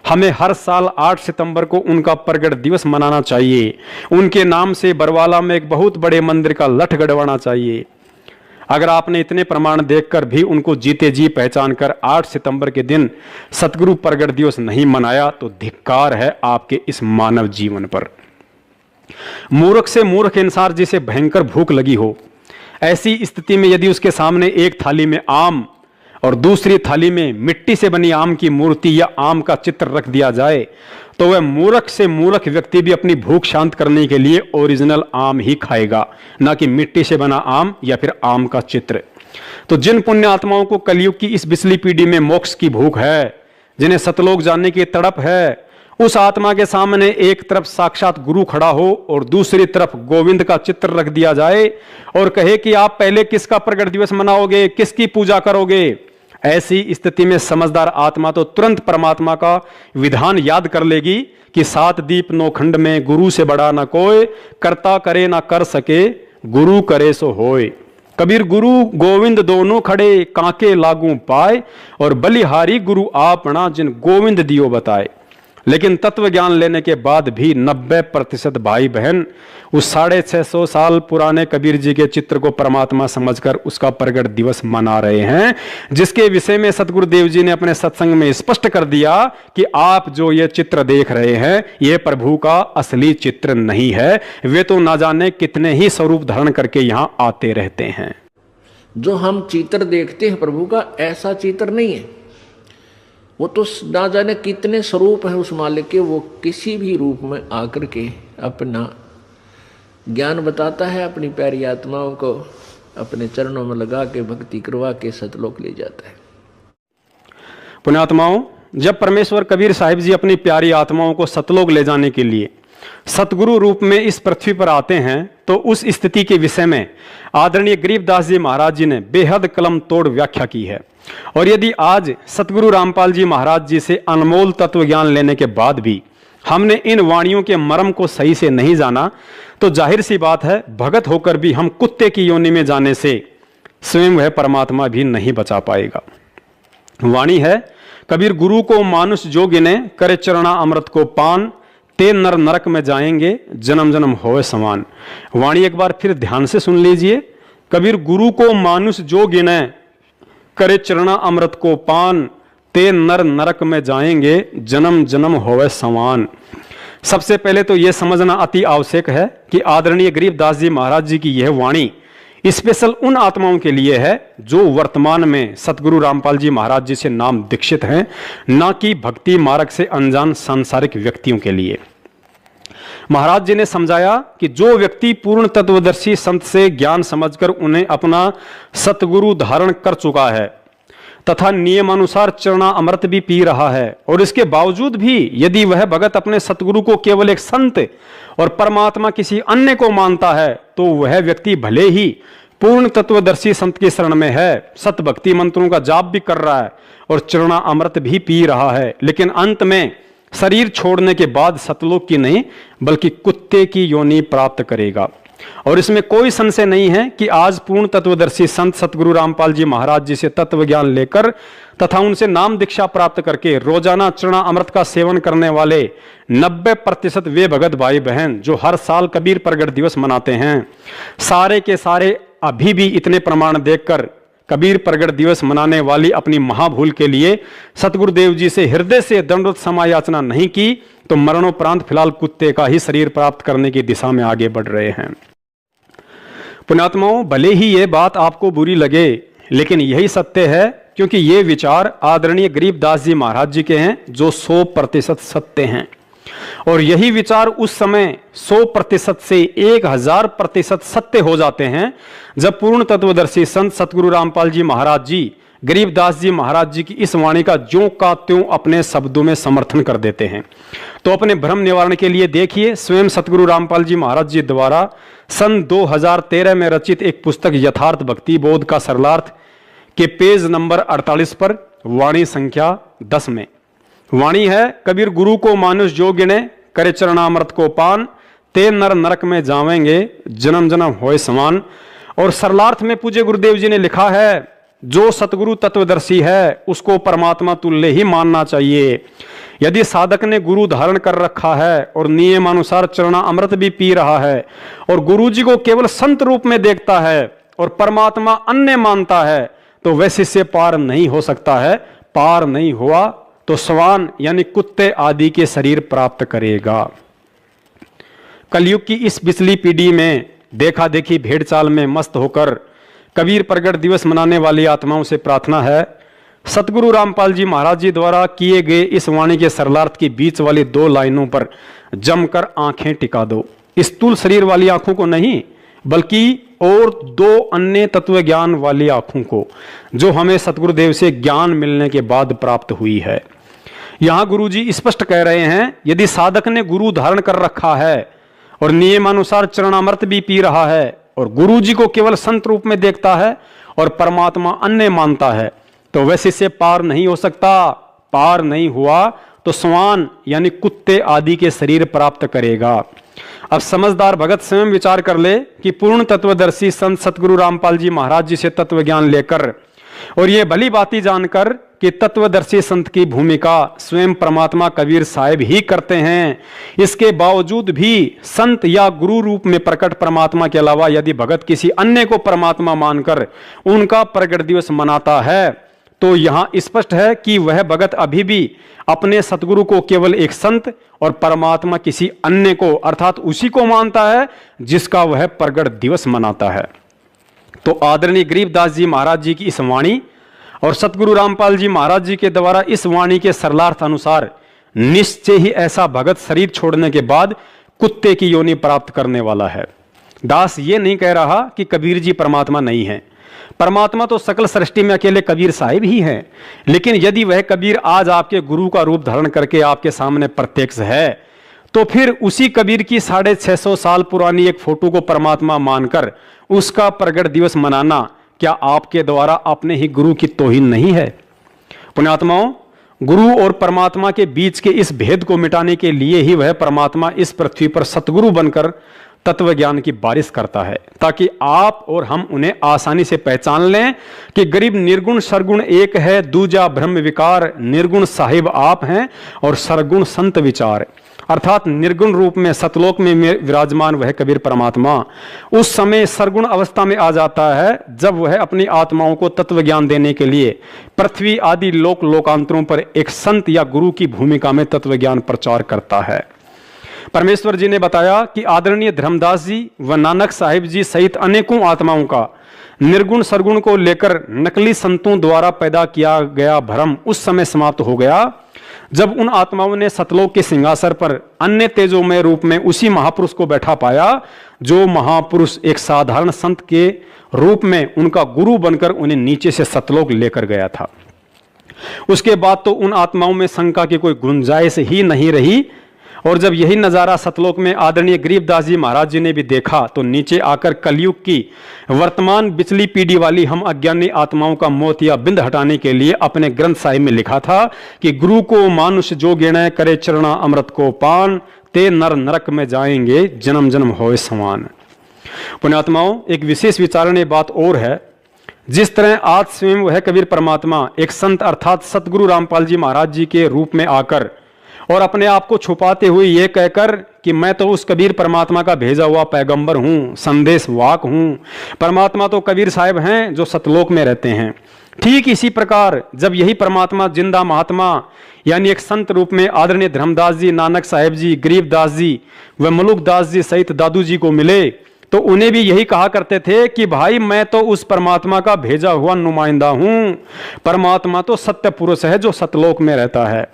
हमें हर साल 8 सितंबर को उनका प्रगट दिवस मनाना चाहिए, उनके नाम से बरवाला में एक बहुत बड़े मंदिर का लठ गड़वाना चाहिए। अगर आपने इतने प्रमाण देखकर भी उनको जीते जी पहचान कर 8 सितंबर के दिन सतगुरु प्रगट दिवस नहीं मनाया तो धिक्कार है आपके इस मानव जीवन पर। मूर्ख से मूर्ख इंसान जिसे भयंकर भूख लगी हो, ऐसी स्थिति में यदि उसके सामने एक थाली में आम और दूसरी थाली में मिट्टी से बनी आम की मूर्ति या आम का चित्र रख दिया जाए तो वह मूर्ख से मूर्ख व्यक्ति भी अपनी भूख शांत करने के लिए ओरिजिनल आम ही खाएगा, ना कि मिट्टी से बना आम या फिर आम का चित्र। तो जिन पुण्य आत्माओं को कलयुग की इस बिचली पीढ़ी में मोक्ष की भूख है, जिन्हें सतलोक जानने की तड़प है, उस आत्मा के सामने एक तरफ साक्षात गुरु खड़ा हो और दूसरी तरफ गोविंद का चित्र रख दिया जाए और कहे कि आप पहले किसका प्रगट दिवस मनाओगे, किसकी पूजा करोगे, ऐसी स्थिति में समझदार आत्मा तो तुरंत परमात्मा का विधान याद कर लेगी कि 7 दीप 9 खंड में गुरु से बड़ा ना कोई, करता करे ना कर सके, गुरु करे सो होए। कबीर गुरु गोविंद दोनों खड़े, कांके लागू पाए, और बलिहारी गुरु आपना जिन गोविंद दियो बताए। लेकिन तत्व ज्ञान लेने के बाद भी 90% भाई बहन उस 650 साल पुराने कबीर जी के चित्र को परमात्मा समझकर उसका प्रगट दिवस मना रहे हैं, जिसके विषय में सतगुरुदेव जी ने अपने सत्संग में स्पष्ट कर दिया कि आप जो ये चित्र देख रहे हैं ये प्रभु का असली चित्र नहीं है, वे तो ना जाने कितने ही स्वरूप धारण करके यहां आते रहते हैं।
जो हम चित्र देखते हैं प्रभु का, ऐसा चित्र नहीं है। वो तो ना जाने कितने स्वरूप है उस मालिक के, वो किसी भी रूप में आकर के अपना ज्ञान बताता है, अपनी प्यारी आत्माओं को अपने चरणों में लगा के भक्ति करवा के सतलोक ले जाता है।
पुण्यात्माओं, जब परमेश्वर कबीर साहिब जी अपनी प्यारी आत्माओं को सतलोक ले जाने के लिए सतगुरु रूप में इस पृथ्वी पर आते हैं तो उस स्थिति के विषय में आदरणीय गरीबदास जी महाराज जी ने बेहद कलम तोड़ व्याख्या की है। और यदि आज सतगुरु रामपाल जी महाराज जी से अनमोल तत्व ज्ञान लेने के बाद भी हमने इन वाणियों के मर्म को सही से नहीं जाना तो जाहिर सी बात है, भगत होकर भी हम कुत्ते की योनि में जाने से स्वयं वह परमात्मा भी नहीं बचा पाएगा। वाणी है, कबीर गुरु को मानुष जो गिने, करे चरणा अमृत को पान, ते नर नरक में जाएंगे, जन्म जन्म होए समान। वाणी एक बार फिर ध्यान से सुन लीजिए। कबीर गुरु को मानुष जो गिने, करे चरणा अमृत को पान, ते नर नरक में जाएंगे, जन्म जन्म होवे समान। सबसे पहले तो यह समझना अति आवश्यक है कि आदरणीय गरीबदास जी महाराज जी की यह वाणी स्पेशल उन आत्माओं के लिए है जो वर्तमान में सतगुरु रामपाल जी महाराज जी से नाम दीक्षित हैं, ना कि भक्ति मार्ग से अनजान सांसारिक व्यक्तियों के लिए। महाराज जी ने समझाया कि जो व्यक्ति पूर्ण तत्वदर्शी संत से ज्ञान समझकर उन्हें अपना सतगुरु धारण कर चुका है तथा नियमानुसार चरणा अमृत भी पी रहा है, और इसके बावजूद भी यदि वह भगत अपने सतगुरु को केवल एक संत और परमात्मा किसी अन्य को मानता है तो वह व्यक्ति भले ही पूर्ण तत्वदर्शी संत की शरण में है, सत भक्ति मंत्रों का जाप भी कर रहा है और चरणा अमृत भी पी रहा है, लेकिन अंत में शरीर छोड़ने के बाद सतलोक की नहीं बल्कि कुत्ते की योनि प्राप्त करेगा। और इसमें कोई संशय नहीं है कि आज पूर्ण तत्वदर्शी संत सतगुरु रामपाल जी महाराज जी से तत्व ज्ञान लेकर तथा उनसे नाम दीक्षा प्राप्त करके रोजाना चरणा अमृत का सेवन करने वाले 90% वे भगत भाई बहन जो हर साल कबीर प्रगट दिवस मनाते हैं, सारे के सारे अभी भी इतने प्रमाण देखकर कबीर प्रगट दिवस मनाने वाली अपनी महाभूल के लिए सतगुरुदेव जी से हृदय से दंडवत क्षमा याचना नहीं की तो मरणोपरांत फिलहाल कुत्ते का ही शरीर प्राप्त करने की दिशा में आगे बढ़ रहे हैं। पुण्यात्माओं, भले ही ये बात आपको बुरी लगे लेकिन यही सत्य है, क्योंकि ये विचार आदरणीय गरीबदास जी महाराज जी के हैं जो 100% सत्य हैं, और यही विचार उस समय 100% से 1000% सत्य हो जाते हैं जब पूर्ण तत्वदर्शी संत सतगुरु रामपाल जी महाराज जी गरीबदास जी महाराज जी की इस वाणी का ज्यों का त्यों अपने शब्दों में समर्थन कर देते हैं। तो अपने भ्रम निवारण के लिए देखिए, स्वयं सतगुरु रामपाल जी महाराज जी द्वारा सन 2013 में रचित एक पुस्तक यथार्थ भक्ति बोध का सरलार्थ के पेज नंबर 48 पर वाणी संख्या 10 में वाणी है, कबीर गुरु को मानुष जो गिने, करे चरणामृत को पान, ते नर नरक में जावेंगे, जन्म जन्म होए समान। और सरलार्थ में पूज्य गुरुदेव जी ने लिखा है, जो सतगुरु तत्वदर्शी है उसको परमात्मा तुल्य ही मानना चाहिए। यदि साधक ने गुरु धारण कर रखा है और नियमानुसार चरणा अमृत भी पी रहा है और गुरु जी को केवल संत रूप में देखता है और परमात्मा अन्य मानता है तो वह शिष्य पार नहीं हो सकता है। पार नहीं हुआ तो श्वान यानी कुत्ते आदि के शरीर प्राप्त करेगा। कलयुग की इस पिछली पीढ़ी में देखा देखी भेड़ चाल में मस्त होकर कबीर प्रगट दिवस मनाने वाली आत्माओं से प्रार्थना है, सतगुरु रामपाल जी महाराज जी द्वारा किए गए इस वाणी के सरलार्थ की बीच वाली 2 लाइनों पर जमकर आंखें टिका दो। स्थूल शरीर वाली आंखों को नहीं, बल्कि और 2 अन्य तत्व ज्ञान वाली आंखों को, जो हमें सतगुरुदेव से ज्ञान मिलने के बाद प्राप्त हुई है। यहां गुरुजी स्पष्ट कह रहे हैं, यदि साधक ने गुरु धारण कर रखा है और नियमानुसार चरणामृत भी पी रहा है और गुरुजी को केवल संत रूप में देखता है और परमात्मा अन्य मानता है, तो वैसे से पार नहीं हो सकता। पार नहीं हुआ तो श्वान यानी कुत्ते आदि के शरीर प्राप्त करेगा। अब समझदार भगत स्वयं विचार कर ले कि पूर्ण तत्वदर्शी संत सतगुरु रामपाल जी महाराज जी से तत्व ज्ञान लेकर और ये भली बाती जानकर कि तत्वदर्शी संत की भूमिका स्वयं परमात्मा कबीर साहिब ही करते हैं, इसके बावजूद भी संत या गुरु रूप में प्रकट परमात्मा के अलावा यदि भगत किसी अन्य को परमात्मा मानकर उनका प्रगट दिवस मनाता है, तो यहां स्पष्ट है कि वह भगत अभी भी अपने सतगुरु को केवल एक संत और परमात्मा किसी अन्य को अर्थात उसी को मानता है जिसका वह प्रगट दिवस मनाता है। तो आदरणीय गरीबदास जी महाराज जी की इस वाणी और सतगुरु रामपाल जी महाराज जी के द्वारा इस वाणी के सरलार्थ अनुसार निश्चय ही ऐसा भगत शरीर छोड़ने के बाद कुत्ते की योनि प्राप्त करने वाला है। दास ये नहीं कह रहा कि कबीर जी परमात्मा नहीं है, परमात्मा तो सकल सृष्टि में अकेले कबीर साहिब ही हैं। लेकिन यदि वह कबीर आज आपके गुरु का रूप धारण करके आपके सामने प्रत्यक्ष है, तो फिर उसी कबीर की 650 साल पुरानी एक फोटो को परमात्मा मानकर उसका प्रगट दिवस मनाना क्या आपके द्वारा अपने ही गुरु की तौहीन नहीं है? पुण्यात्माओं, गुरु और परमात्मा के बीच के इस भेद को मिटाने के लिए ही वह परमात्मा इस पृथ्वी पर सतगुरु बनकर तत्व ज्ञान की बारिश करता है, ताकि आप और हम उन्हें आसानी से पहचान लें कि गरीब निर्गुण सरगुण एक है, दूजा ब्रह्म विकार, निर्गुण साहिब आप हैं और सरगुण संत विचार। अर्थात निर्गुण रूप में सतलोक में विराजमान वह कबीर परमात्मा उस समय सरगुण अवस्था में आ जाता है जब वह अपनी आत्माओं को तत्व ज्ञान देने के लिए पृथ्वी आदि लोक लोकांतरों पर एक संत या गुरु की भूमिका में तत्व ज्ञान प्रचार करता है। परमेश्वर जी ने बताया कि आदरणीय धर्मदास जी व नानक साहिब जी सहित अनेकों आत्माओं का निर्गुण सरगुण को लेकर नकली संतों द्वारा पैदा किया गया भ्रम उस समय समाप्त हो गया जब उन आत्माओं ने सतलोक के सिंहासन पर अन्य तेजोमय रूप में उसी महापुरुष को बैठा पाया, जो महापुरुष एक साधारण संत के रूप में उनका गुरु बनकर उन्हें नीचे से सतलोक लेकर गया था। उसके बाद तो उन आत्माओं में शंका की कोई गुंजाइश ही नहीं रही। और जब यही नजारा सतलोक में आदरणीय गरीबदास जी महाराज जी ने भी देखा, तो नीचे आकर कलयुग की वर्तमान बिचली पीढ़ी वाली हम अज्ञानी आत्माओं का मोत या बिंद हटाने के लिए अपने ग्रंथ साहिब में लिखा था कि गुरु को मानुष जो गिणे करे चरणा अमृत को पान, ते नर नरक में जाएंगे जन्म जन्म होए समान। पुण्यात्माओं, एक विशेष विचारणीय बात और है, जिस तरह आज स्वयं वह कबीर परमात्मा एक संत अर्थात सतगुरु रामपाल जी महाराज जी के रूप में आकर और अपने आप को छुपाते हुए यह कहकर कि मैं तो उस कबीर परमात्मा का भेजा हुआ पैगंबर हूं, संदेश वाक हूं, परमात्मा तो कबीर साहिब हैं जो सतलोक में रहते हैं। ठीक इसी प्रकार जब यही परमात्मा जिंदा महात्मा यानी एक संत रूप में आदरणीय धर्मदास जी, नानक साहिब जी, गरीबदास जी व मलुकदास जी सहित दादू जी को मिले, तो उन्हें भी यही कहा करते थे कि भाई मैं तो उस परमात्मा का भेजा हुआ नुमाइंदा हूं, परमात्मा तो सत्य पुरुष है जो सतलोक में रहता है।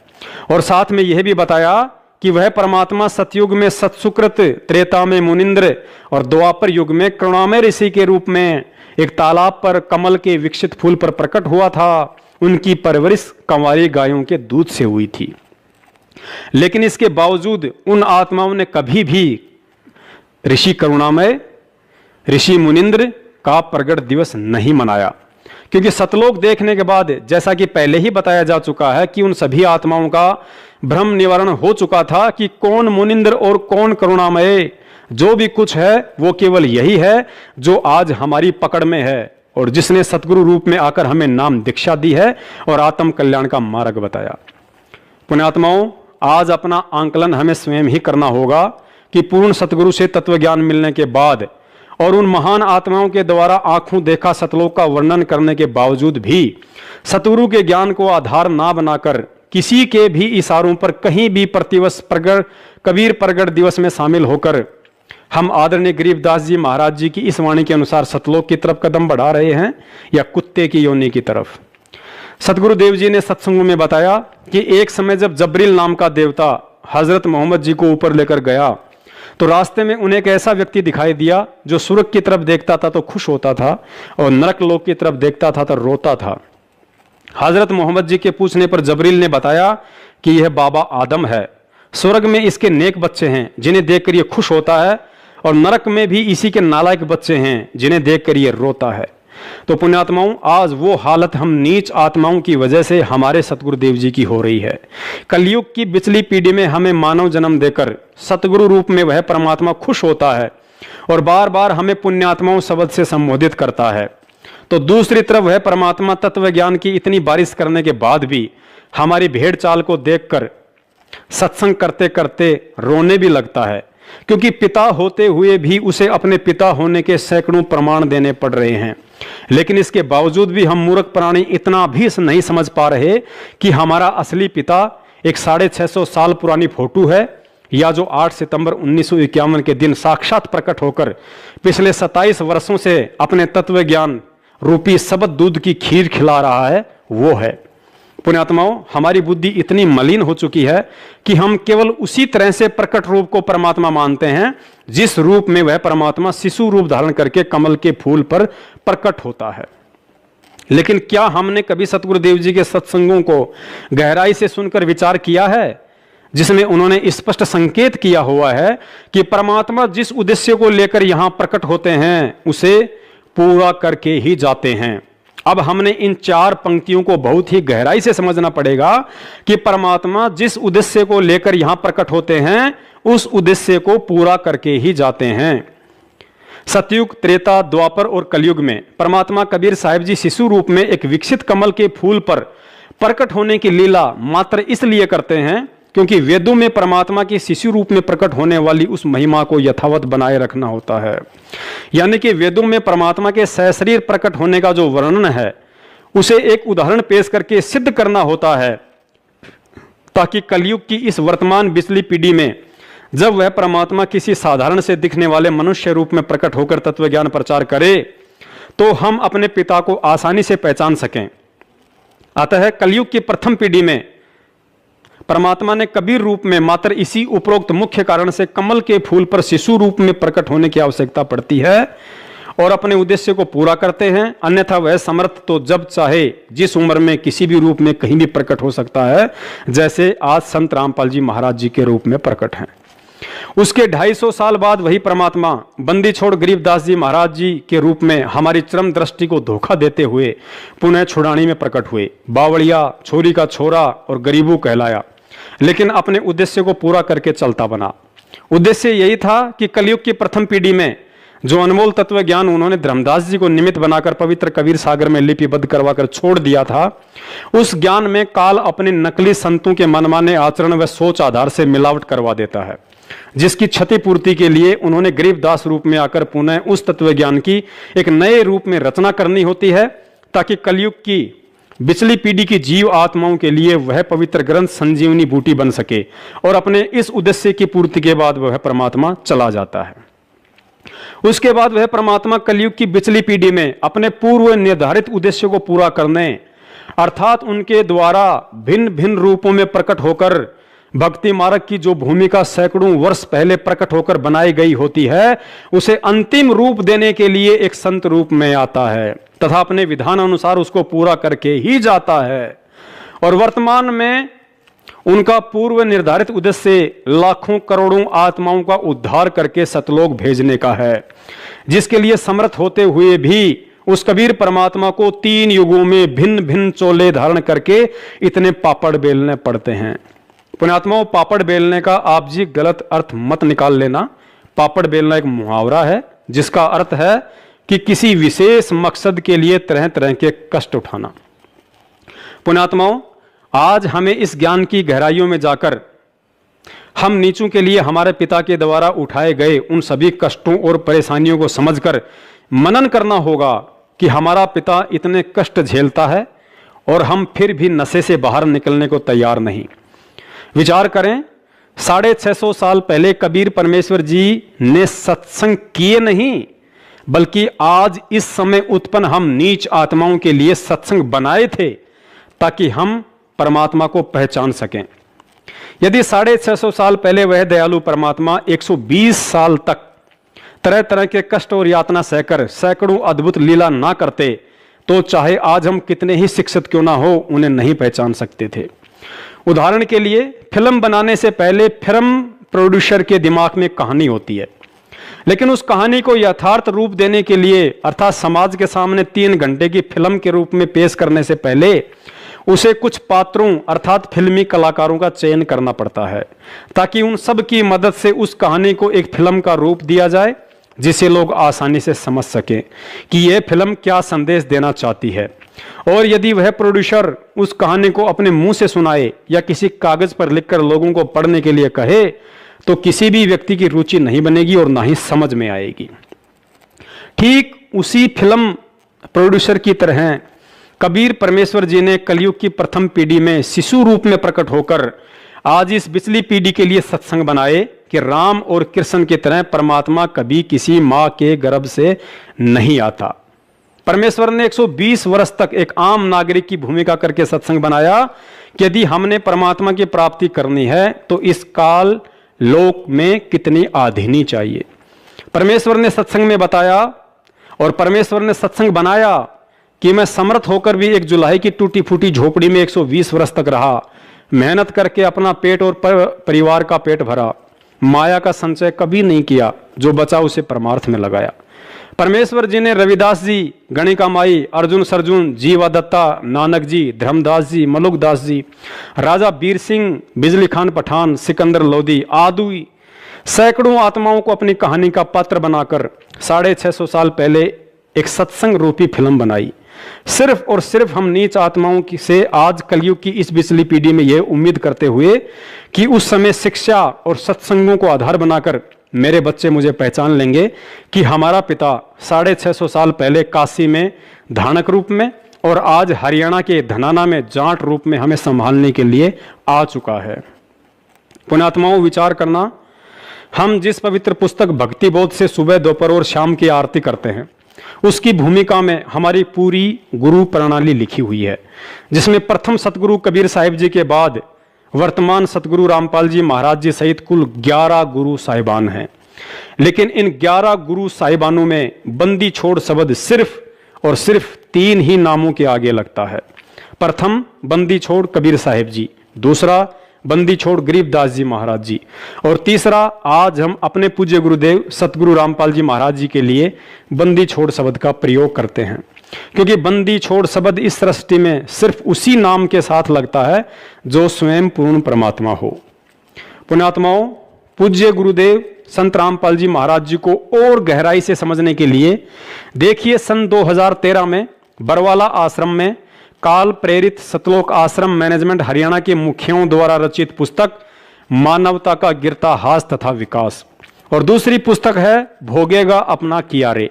और साथ में यह भी बताया कि वह परमात्मा सतयुग में सत्सुकृत, त्रेता में मुनिंद्र और द्वापर युग में करुणामय ऋषि के रूप में एक तालाब पर कमल के विकसित फूल पर प्रकट हुआ था। उनकी परवरिश कंवारी गायों के दूध से हुई थी। लेकिन इसके बावजूद उन आत्माओं ने कभी भी ऋषि करुणामय, ऋषि मुनिंद्र का प्रगट दिवस नहीं मनाया, क्योंकि सतलोक देखने के बाद जैसा कि पहले ही बताया जा चुका है कि उन सभी आत्माओं का भ्रम निवारण हो चुका था कि कौन मुनिंद्र और कौन करुणामय। जो भी कुछ है वो केवल यही है जो आज हमारी पकड़ में है और जिसने सतगुरु रूप में आकर हमें नाम दीक्षा दी है और आत्म कल्याण का मार्ग बताया। पुण्यात्माओं, आज अपना आंकलन हमें स्वयं ही करना होगा कि पूर्ण सतगुरु से तत्व ज्ञान मिलने के बाद और उन महान आत्माओं के द्वारा आंखों देखा सतलोक का वर्णन करने के बावजूद भी सतगुरु के ज्ञान को आधार ना बनाकर किसी के भी इशारों पर कहीं भी प्रतिवर्ष कबीर प्रगट दिवस में शामिल होकर हम आदरणीय गरीबदास जी महाराज जी की इस वाणी के अनुसार सतलोक की तरफ कदम बढ़ा रहे हैं या कुत्ते की योनि की तरफ। सतगुरु देव जी ने सत्संगों में बताया कि एक समय जब जबरील नाम का देवता हजरत मोहम्मद जी को ऊपर लेकर गया तो रास्ते में उन्हें एक ऐसा व्यक्ति दिखाई दिया जो स्वर्ग की तरफ देखता था तो खुश होता था और नरक लोक की तरफ देखता था तो रोता था। हजरत मोहम्मद जी के पूछने पर जबरील ने बताया कि यह बाबा आदम है, स्वर्ग में इसके नेक बच्चे हैं जिन्हें देखकर यह खुश होता है और नरक में भी इसी के नालायक बच्चे हैं जिन्हें देखकर यह रोता है। तो पुण्यात्माओं, आज वो हालत हम नीच आत्माओं की वजह से हमारे सतगुरु देव जी की हो रही है। कलयुग की पिछली पीढ़ी में हमें मानव जन्म देकर सतगुरु रूप में वह परमात्मा खुश होता है और बार बार हमें पुण्यात्माओं शब्द से संबोधित करता है। तो दूसरी तरफ वह परमात्मा तत्व ज्ञान की इतनी बारिश करने के बाद भी हमारी भेड़ चाल को देखकर सत्संग करते करते रोने भी लगता है, क्योंकि पिता होते हुए भी उसे अपने पिता होने के सैकड़ों प्रमाण देने पड़ रहे हैं। लेकिन इसके बावजूद भी हम मूर्ख प्राणी इतना भी नहीं समझ पा रहे कि हमारा असली पिता एक 650 साल पुरानी फोटो है या जो 8 सितंबर 1951 के दिन साक्षात प्रकट होकर पिछले 27 वर्षों से अपने तत्व ज्ञान रूपी शब्द दूध की खीर खिला रहा है, वो है। पुण्यात्माओं, हमारी बुद्धि इतनी मलिन हो चुकी है कि हम केवल उसी तरह से प्रकट रूप को परमात्मा मानते हैं जिस रूप में वह परमात्मा शिशु रूप धारण करके कमल के फूल पर प्रकट होता है। लेकिन क्या हमने कभी सतगुरु देव जी के सत्संगों को गहराई से सुनकर विचार किया है जिसमें उन्होंने स्पष्ट संकेत किया हुआ है कि परमात्मा जिस उद्देश्य को लेकर यहां प्रकट होते हैं उसे पूरा करके ही जाते हैं। अब हमने इन 4 पंक्तियों को बहुत ही गहराई से समझना पड़ेगा कि परमात्मा जिस उद्देश्य को लेकर यहां प्रकट होते हैं उस उद्देश्य को पूरा करके ही जाते हैं। सतयुग, त्रेता, द्वापर और कलयुग में परमात्मा कबीर साहिब जी शिशु रूप में एक विकसित कमल के फूल पर प्रकट होने की लीला मात्र इसलिए करते हैं क्योंकि वेदों में परमात्मा की शिशु रूप में प्रकट होने वाली उस महिमा को यथावत बनाए रखना होता है। यानी कि वेदों में परमात्मा के सशरीर प्रकट होने का जो वर्णन है उसे एक उदाहरण पेश करके सिद्ध करना होता है, ताकि कलयुग की इस वर्तमान बिचली पीढ़ी में जब वह परमात्मा किसी साधारण से दिखने वाले मनुष्य रूप में प्रकट होकर तत्व ज्ञान प्रचार करे तो हम अपने पिता को आसानी से पहचान सकें। अतः कलयुग की प्रथम पीढ़ी में परमात्मा ने कबीर रूप में मात्र इसी उपरोक्त मुख्य कारण से कमल के फूल पर शिशु रूप में प्रकट होने की आवश्यकता पड़ती है और अपने उद्देश्य को पूरा करते हैं। अन्यथा वह समर्थ तो जब चाहे जिस उम्र में किसी भी रूप में कहीं भी प्रकट हो सकता है, जैसे आज संत रामपाल जी महाराज जी के रूप में प्रकट हैं। उसके 250 साल बाद वही परमात्मा बंदी छोड़ गरीबदास जी महाराज जी के रूप में हमारी चरम दृष्टि को धोखा देते हुए पुनः छुड़ानी में प्रकट हुए। बावड़िया, छोरी का छोरा और गरीबू कहलाया, लेकिन अपने उद्देश्य को पूरा करके चलता बना। उद्देश्य यही था कि कलयुग की प्रथम पीढ़ी में जो अनमोल तत्व ज्ञान उन्होंने धर्मदास जी को निमित्त बनाकर पवित्र कबीर सागर में लिपिबद्ध करवाकर छोड़ दिया था, उस ज्ञान में काल अपने नकली संतों के मनमाने आचरण व सोच आधार से मिलावट करवा देता है, जिसकी क्षतिपूर्ति के लिए उन्होंने गरीबदास रूप में आकर पुनः उस तत्व ज्ञान की एक नए रूप में रचना करनी होती है, ताकि कलयुग की बिचली पीढ़ी की जीव आत्माओं के लिए वह पवित्र ग्रंथ संजीवनी बूटी बन सके। और अपने इस उद्देश्य की पूर्ति के बाद वह परमात्मा चला जाता है। उसके बाद वह परमात्मा कलयुग की बिचली पीढ़ी में अपने पूर्व निर्धारित उद्देश्य को पूरा करने, अर्थात उनके द्वारा भिन्न भिन्न रूपों में प्रकट होकर भक्ति मार्ग की जो भूमिका सैकड़ों वर्ष पहले प्रकट होकर बनाई गई होती है, उसे अंतिम रूप देने के लिए एक संत रूप में आता है तथा अपने विधान अनुसार उसको पूरा करके ही जाता है। और वर्तमान में उनका पूर्व निर्धारित उद्देश्य लाखों करोड़ों आत्माओं का उद्धार करके सतलोक भेजने का है, जिसके लिए समर्थ होते हुए भी उस कबीर परमात्मा को 3 युगों में भिन्न भिन्न चोले धारण करके इतने पापड़ बेलने पड़ते हैं। पुण्यात्माओं, पापड़ बेलने का आप जी गलत अर्थ मत निकाल लेना। पापड़ बेलना एक मुहावरा है जिसका अर्थ है कि किसी विशेष मकसद के लिए तरह तरह के कष्ट उठाना। पुण्यात्माओं, आज हमें इस ज्ञान की गहराइयों में जाकर हम नीचों के लिए हमारे पिता के द्वारा उठाए गए उन सभी कष्टों और परेशानियों को समझकर मनन करना होगा कि हमारा पिता इतने कष्ट झेलता है और हम फिर भी नशे से बाहर निकलने को तैयार नहीं। विचार करें, 650 साल पहले कबीर परमेश्वर जी ने सत्संग किए नहीं, बल्कि आज इस समय उत्पन्न हम नीच आत्माओं के लिए सत्संग बनाए थे ताकि हम परमात्मा को पहचान सकें। यदि 650 साल पहले वह दयालु परमात्मा 120 साल तक तरह तरह के कष्ट और यातना सहकर सैकड़ों अद्भुत लीला ना करते तो चाहे आज हम कितने ही शिक्षित क्यों ना हो, उन्हें नहीं पहचान सकते थे। उदाहरण के लिए, फिल्म बनाने से पहले फिल्म प्रोड्यूसर के दिमाग में कहानी होती है, लेकिन उस कहानी को यथार्थ रूप देने के लिए अर्थात समाज के सामने 3 घंटे की फिल्म के रूप में पेश करने से पहले उसे कुछ पात्रों अर्थात फिल्मी कलाकारों का चयन करना पड़ता है ताकि उन सब की मदद से उस कहानी को एक फिल्म का रूप दिया जाए जिसे लोग आसानी से समझ सकें कि यह फिल्म क्या संदेश देना चाहती है। और यदि वह प्रोड्यूसर उस कहानी को अपने मुंह से सुनाए या किसी कागज पर लिखकर लोगों को पढ़ने के लिए कहे तो किसी भी व्यक्ति की रुचि नहीं बनेगी और ना ही समझ में आएगी। ठीक उसी फिल्म प्रोड्यूसर की तरह कबीर परमेश्वर जी ने कलयुग की प्रथम पीढ़ी में शिशु रूप में प्रकट होकर आज इस पिछली पीढ़ी के लिए सत्संग बनाए कि राम और कृष्ण की तरह परमात्मा कभी किसी मां के गर्भ से नहीं आता। परमेश्वर ने 120 वर्ष तक एक आम नागरिक की भूमिका करके सत्संग बनाया कि यदि हमने परमात्मा की प्राप्ति करनी है तो इस काल लोक में कितनी आधीनी चाहिए। परमेश्वर ने सत्संग में बताया और परमेश्वर ने सत्संग बनाया कि मैं समर्थ होकर भी एक जुलाही की टूटी फूटी झोपड़ी में 120 वर्ष तक रहा, मेहनत करके अपना पेट और परिवार का पेट भरा, माया का संचय कभी नहीं किया, जो बचा उसे परमार्थ में लगाया। परमेश्वर जी ने रविदास जी, गणिका माई, अर्जुन सरजुन, जीवा दत्ता, नानक जी, धर्मदास जी, मलुकदास जी, राजा बीर सिंह, बिजली खान पठान, सिकंदर लोधी आदि सैकड़ों आत्माओं को अपनी कहानी का पात्र बनाकर 650 साल पहले एक सत्संग रूपी फिल्म बनाई। सिर्फ और सिर्फ हम नीच आत्माओं से आज कलयुग की इस पिछली पीढ़ी में यह उम्मीद करते हुए कि उस समय शिक्षा और सत्संगों को आधार बनाकर मेरे बच्चे मुझे पहचान लेंगे कि हमारा पिता 650 साल पहले काशी में धानक रूप में और आज हरियाणा के धनाना में जाट रूप में हमें संभालने के लिए आ चुका है। पुण्यात्माओं, विचार करना, हम जिस पवित्र पुस्तक भक्ति बोध से सुबह, दोपहर और शाम की आरती करते हैं उसकी भूमिका में हमारी पूरी गुरु प्रणाली लिखी हुई है, जिसमें प्रथम सतगुरु कबीर साहिब जी के बाद वर्तमान सतगुरु रामपाल जी महाराज जी सहित कुल 11 गुरु साहिबान हैं। लेकिन इन 11 गुरु साहिबानों में बंदी छोड़ शब्द सिर्फ और सिर्फ 3 ही नामों के आगे लगता है। प्रथम बंदी छोड़ कबीर साहिब जी, दूसरा बंदी छोड़ गरीबदास जी महाराज जी, और तीसरा आज हम अपने पूज्य गुरुदेव सतगुरु रामपाल जी महाराज जी के लिए बंदी छोड़ शब्द का प्रयोग करते हैं, क्योंकि बंदी छोड़ शब्द इस सृष्टि में सिर्फ उसी नाम के साथ लगता है जो स्वयं पूर्ण परमात्मा हो। पुण्यात्माओं, पूज्य गुरुदेव संत रामपाल जी महाराज जी को और गहराई से समझने के लिए देखिए, सन 2013 में बरवाला आश्रम में काल प्रेरित सतलोक आश्रम मैनेजमेंट हरियाणा के मुखियों द्वारा रचित पुस्तक मानवता का गिरता हास तथा विकास, और दूसरी पुस्तक है भोगेगा अपना किया रे।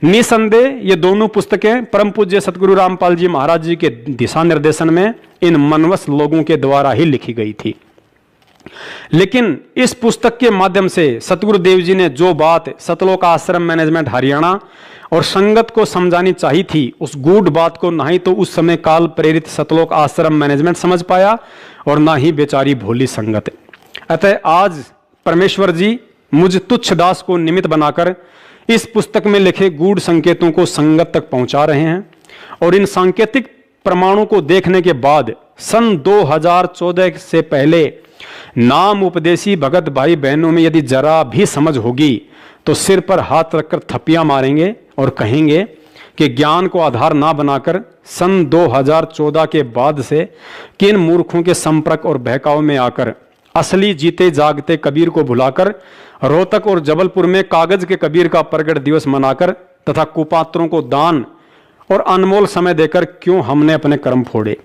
निसंदेह ये दोनों पुस्तकें परम पूज्य सतगुरु रामपाल जी महाराज जी के दिशा निर्देशन में इन मनवस लोगों के द्वारा ही लिखी गई थी। लेकिन इस पुस्तक के माध्यम से सतगुरुदेव जी ने जो बात सतलोक आश्रम मैनेजमेंट हरियाणा और संगत को समझानी चाहिए थी, उस गूढ़ बात को ना ही तो उस समय काल प्रेरित सतलोक आश्रम मैनेजमेंट समझ पाया और ना ही बेचारी भोली संगत। अतः आज परमेश्वर जी मुझ तुच्छ दास को निमित्त बनाकर इस पुस्तक में लिखे गूढ़ संकेतों को संगत तक पहुंचा रहे हैं, और इन सांकेतिक प्रमाणों को देखने के बाद सन 2014 से पहले नाम उपदेशी भगत भाई बहनों में यदि जरा भी समझ होगी तो सिर पर हाथ रखकर थप्पियां मारेंगे और कहेंगे कि ज्ञान को आधार ना बनाकर सन 2014 के बाद से किन मूर्खों के संपर्क और बहकाव में आकर असली जीते जागते कबीर को भुलाकर रोहतक और जबलपुर में कागज के कबीर का प्रगट दिवस मनाकर तथा कुपात्रों को दान और अनमोल समय देकर क्यों हमने अपने कर्म फोड़े।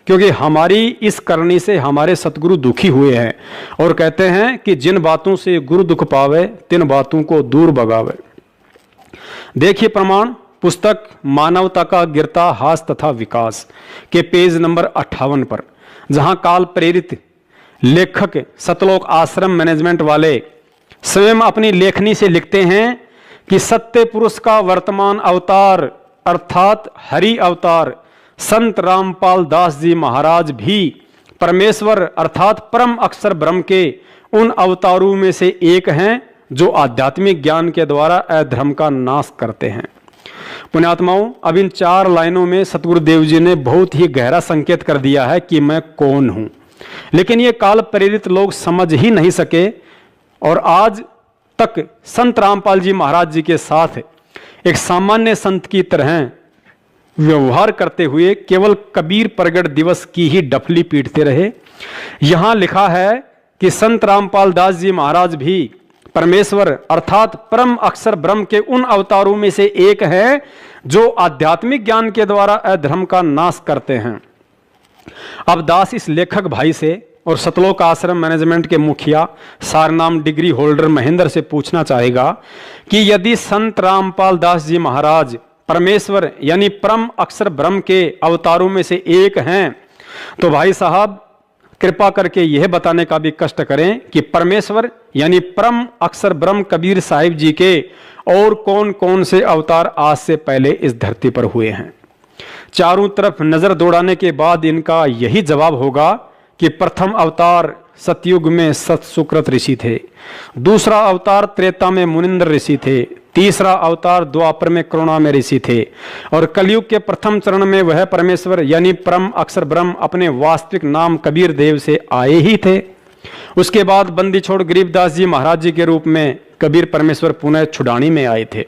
क्योंकि हमारी इस करनी से हमारे सतगुरु दुखी हुए हैं और कहते हैं कि जिन बातों से गुरु दुख पावे तिन बातों को दूर भगावे। देखिए प्रमाण, पुस्तक मानवता का गिरता हास तथा विकास के पेज नंबर 58 पर, जहां काल प्रेरित लेखक सतलोक आश्रम मैनेजमेंट वाले स्वयं अपनी लेखनी से लिखते हैं कि सत्य पुरुष का वर्तमान अवतार अर्थात हरि अवतार संत रामपाल दास जी महाराज भी परमेश्वर अर्थात परम अक्षर ब्रह्म के उन अवतारों में से एक हैं जो आध्यात्मिक ज्ञान के द्वारा अधर्म का नाश करते हैं। पुण्यात्माओं, अब इन 4 लाइनों में सतगुरुदेव जी ने बहुत ही गहरा संकेत कर दिया है कि मैं कौन हूं, लेकिन ये काल प्रेरित लोग समझ ही नहीं सके और आज तक संत रामपाल जी महाराज जी के साथ एक सामान्य संत की तरह व्यवहार करते हुए केवल कबीर प्रगट दिवस की ही डफली पीटते रहे। यहां लिखा है कि संत रामपाल दास जी महाराज भी परमेश्वर अर्थात परम अक्षर ब्रह्म के उन अवतारों में से एक है जो आध्यात्मिक ज्ञान के द्वारा अधर्म का नाश करते हैं। अब दास इस लेखक भाई से और सतलोक आश्रम मैनेजमेंट के मुखिया सारनाम डिग्री होल्डर महेंद्र से पूछना चाहेगा कि यदि संत रामपाल दास जी महाराज परमेश्वर यानी परम अक्षर ब्रह्म के अवतारों में से एक हैं, तो भाई साहब कृपा करके यह बताने का भी कष्ट करें कि परमेश्वर यानी परम अक्षर ब्रह्म कबीर साहिब जी के और कौन कौन से अवतार आज से पहले इस धरती पर हुए हैं। चारों तरफ नजर दौड़ाने के बाद इनका यही जवाब होगा कि प्रथम अवतार सतयुग में सत सुकृत ऋषि थे, दूसरा अवतार त्रेता में मुनिंद्र ऋषि थे, तीसरा अवतार द्वापर में करुणा ऋषि थे और कलयुग के प्रथम चरण में वह परमेश्वर यानी परम अक्षर ब्रह्म अपने वास्तविक नाम कबीर देव से आए ही थे। उसके बाद बंदी छोड़ गरीबदास जी महाराज जी के रूप में कबीर परमेश्वर पुनः छुड़ानी में आए थे।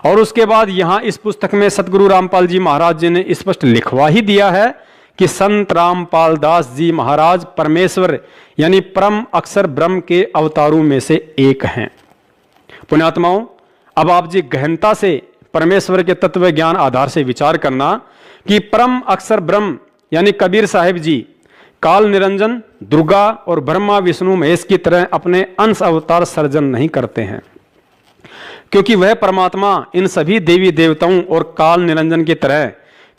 और उसके बाद यहाँ इस पुस्तक में सतगुरु रामपाल जी महाराज जी ने स्पष्ट लिखवा ही दिया है कि संत रामपाल दास जी महाराज परमेश्वर यानी परम अक्षर ब्रह्म के अवतारों में से एक हैं। पुण्यात्माओं, अब आप जी गहनता से परमेश्वर के तत्व ज्ञान आधार से विचार करना कि परम अक्षर ब्रह्म यानी कबीर साहिब जी काल निरंजन दुर्गा और ब्रह्मा विष्णु महेश की तरह अपने अंश अवतार सर्जन नहीं करते हैं, क्योंकि वह परमात्मा इन सभी देवी देवताओं और काल निरंजन की तरह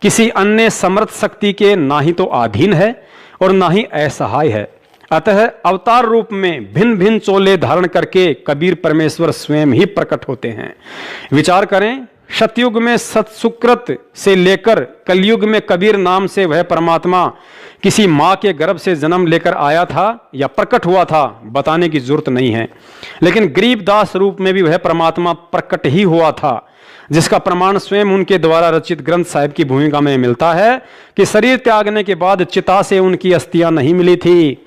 किसी अन्य समर्थ शक्ति के ना ही तो अधीन है और ना ही असहाय है। अतः अवतार रूप में भिन्न भिन्न चोले धारण करके कबीर परमेश्वर स्वयं ही प्रकट होते हैं। विचार करें, सतयुग में सतसुकृत से लेकर कलयुग में कबीर नाम से वह परमात्मा किसी माँ के गर्भ से जन्म लेकर आया था या प्रकट हुआ था, बताने की जरूरत नहीं है। लेकिन गरीबदास रूप में भी वह परमात्मा प्रकट ही हुआ था, जिसका प्रमाण स्वयं उनके द्वारा रचित ग्रंथ साहिब की भूमिका में मिलता है कि शरीर त्यागने के बाद चिता से उनकी अस्थियां नहीं मिली थी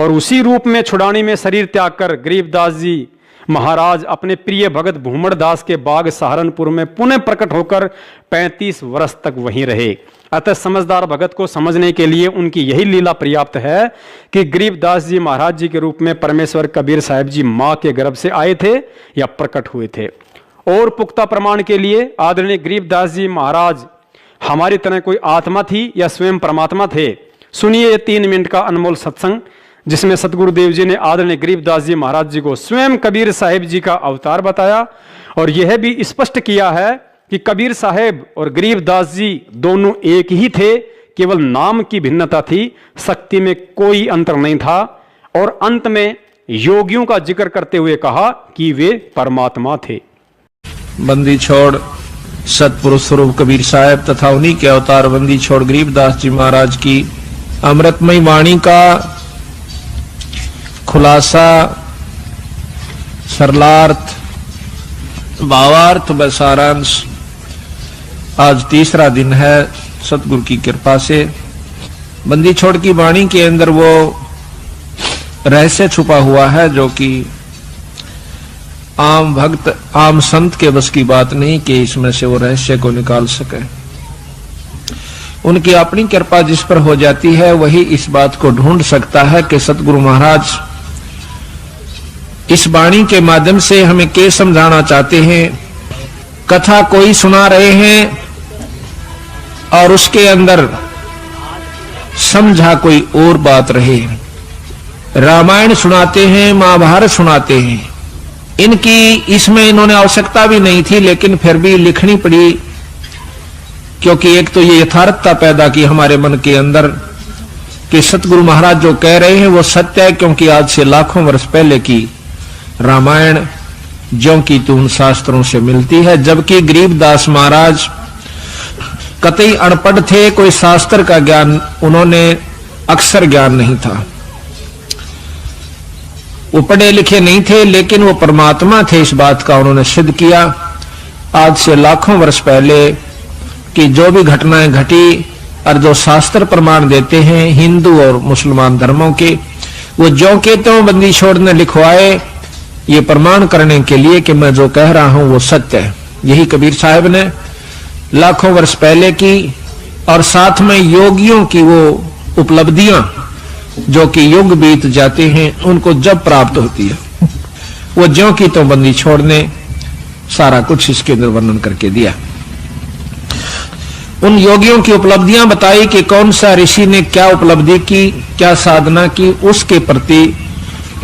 और उसी रूप में छुड़ानी में शरीर त्याग कर गरीबदास जी महाराज अपने प्रिय भगत भूमड़ दास के बाग सहारनपुर में पुनः प्रकट होकर 35 वर्ष तक वहीं रहे। अतः समझदार भगत को समझने के लिए उनकी यही लीला पर्याप्त है कि गरीबदास जी महाराज जी के रूप में परमेश्वर कबीर साहिब जी माँ के गर्भ से आए थे या प्रकट हुए थे। और पुख्ता प्रमाण के लिए आदरणीय गरीबदास जी महाराज हमारी तरह कोई आत्मा थी या स्वयं परमात्मा थे। सुनिए 3 मिनट का अनमोल सत्संग, जिसमें सतगुरुदेव जी ने आदरणीय गरीबदास जी महाराज जी को स्वयं कबीर साहिब जी का अवतार बताया और यह भी स्पष्ट किया है कि कबीर साहिब और गरीबदास जी दोनों एक ही थे, केवल नाम की भिन्नता थी, शक्ति में कोई अंतर नहीं था। और अंत में योगियों का जिक्र करते हुए कहा कि वे परमात्मा थे।
बंदी छोड़ सतपुरुष स्वरूप कबीर साहब तथा उन्हीं के अवतार बंदी छोड़ गरीबदास जी महाराज की अमृतमयी वाणी का खुलासा, सरलार्थ, भावार्थ व सारांश आज तीसरा दिन है सतगुरु की कृपा से। बंदी छोड़ की वाणी के अंदर वो रहस्य छुपा हुआ है जो कि आम भक्त आम संत के बस की बात नहीं कि इसमें से वो रहस्य को निकाल सके। उनकी अपनी कृपा जिस पर हो जाती है वही इस बात को ढूंढ सकता है कि सतगुरु महाराज इस वाणी के माध्यम से हमें क्या समझाना चाहते हैं। कथा कोई सुना रहे हैं और उसके अंदर
समझा कोई और बात रहे। रामायण सुनाते हैं, महाभारत सुनाते हैं, इनकी इसमें इन्होंने आवश्यकता भी नहीं थी, लेकिन फिर भी लिखनी पड़ी, क्योंकि एक तो ये यथार्थता पैदा की हमारे मन के अंदर कि सतगुरु महाराज जो कह रहे हैं वो सत्य है, क्योंकि आज से लाखों वर्ष पहले की रामायण ज्यों की त्यों शास्त्रों से मिलती है। जबकि गरीबदास महाराज कतई अनपढ़ थे, कोई शास्त्र का ज्ञान, उन्होंने अक्षर ज्ञान नहीं था, वो पढ़े लिखे नहीं थे, लेकिन वो परमात्मा थे, इस बात का उन्होंने सिद्ध किया। आज से लाखों वर्ष पहले की जो भी घटनाएं घटी और जो शास्त्र प्रमाण देते हैं हिंदू और मुसलमान धर्मों के, वो ज्यों के त्यों बंदी छोड़ ने लिखवाए, ये प्रमाण करने के लिए कि मैं जो कह रहा हूं वो सत्य है। यही कबीर साहब ने लाखों वर्ष पहले की, और साथ में योगियों की वो उपलब्धियां जो कि युग बीत जाते हैं उनको जब प्राप्त होती है, वो ज्यों की त्यों बंदी छोड़ने सारा कुछ इसके अंदर वर्णन करके दिया। उन योगियों की उपलब्धियां बताई कि कौन सा ऋषि ने क्या उपलब्धि की, क्या साधना की, उसके प्रति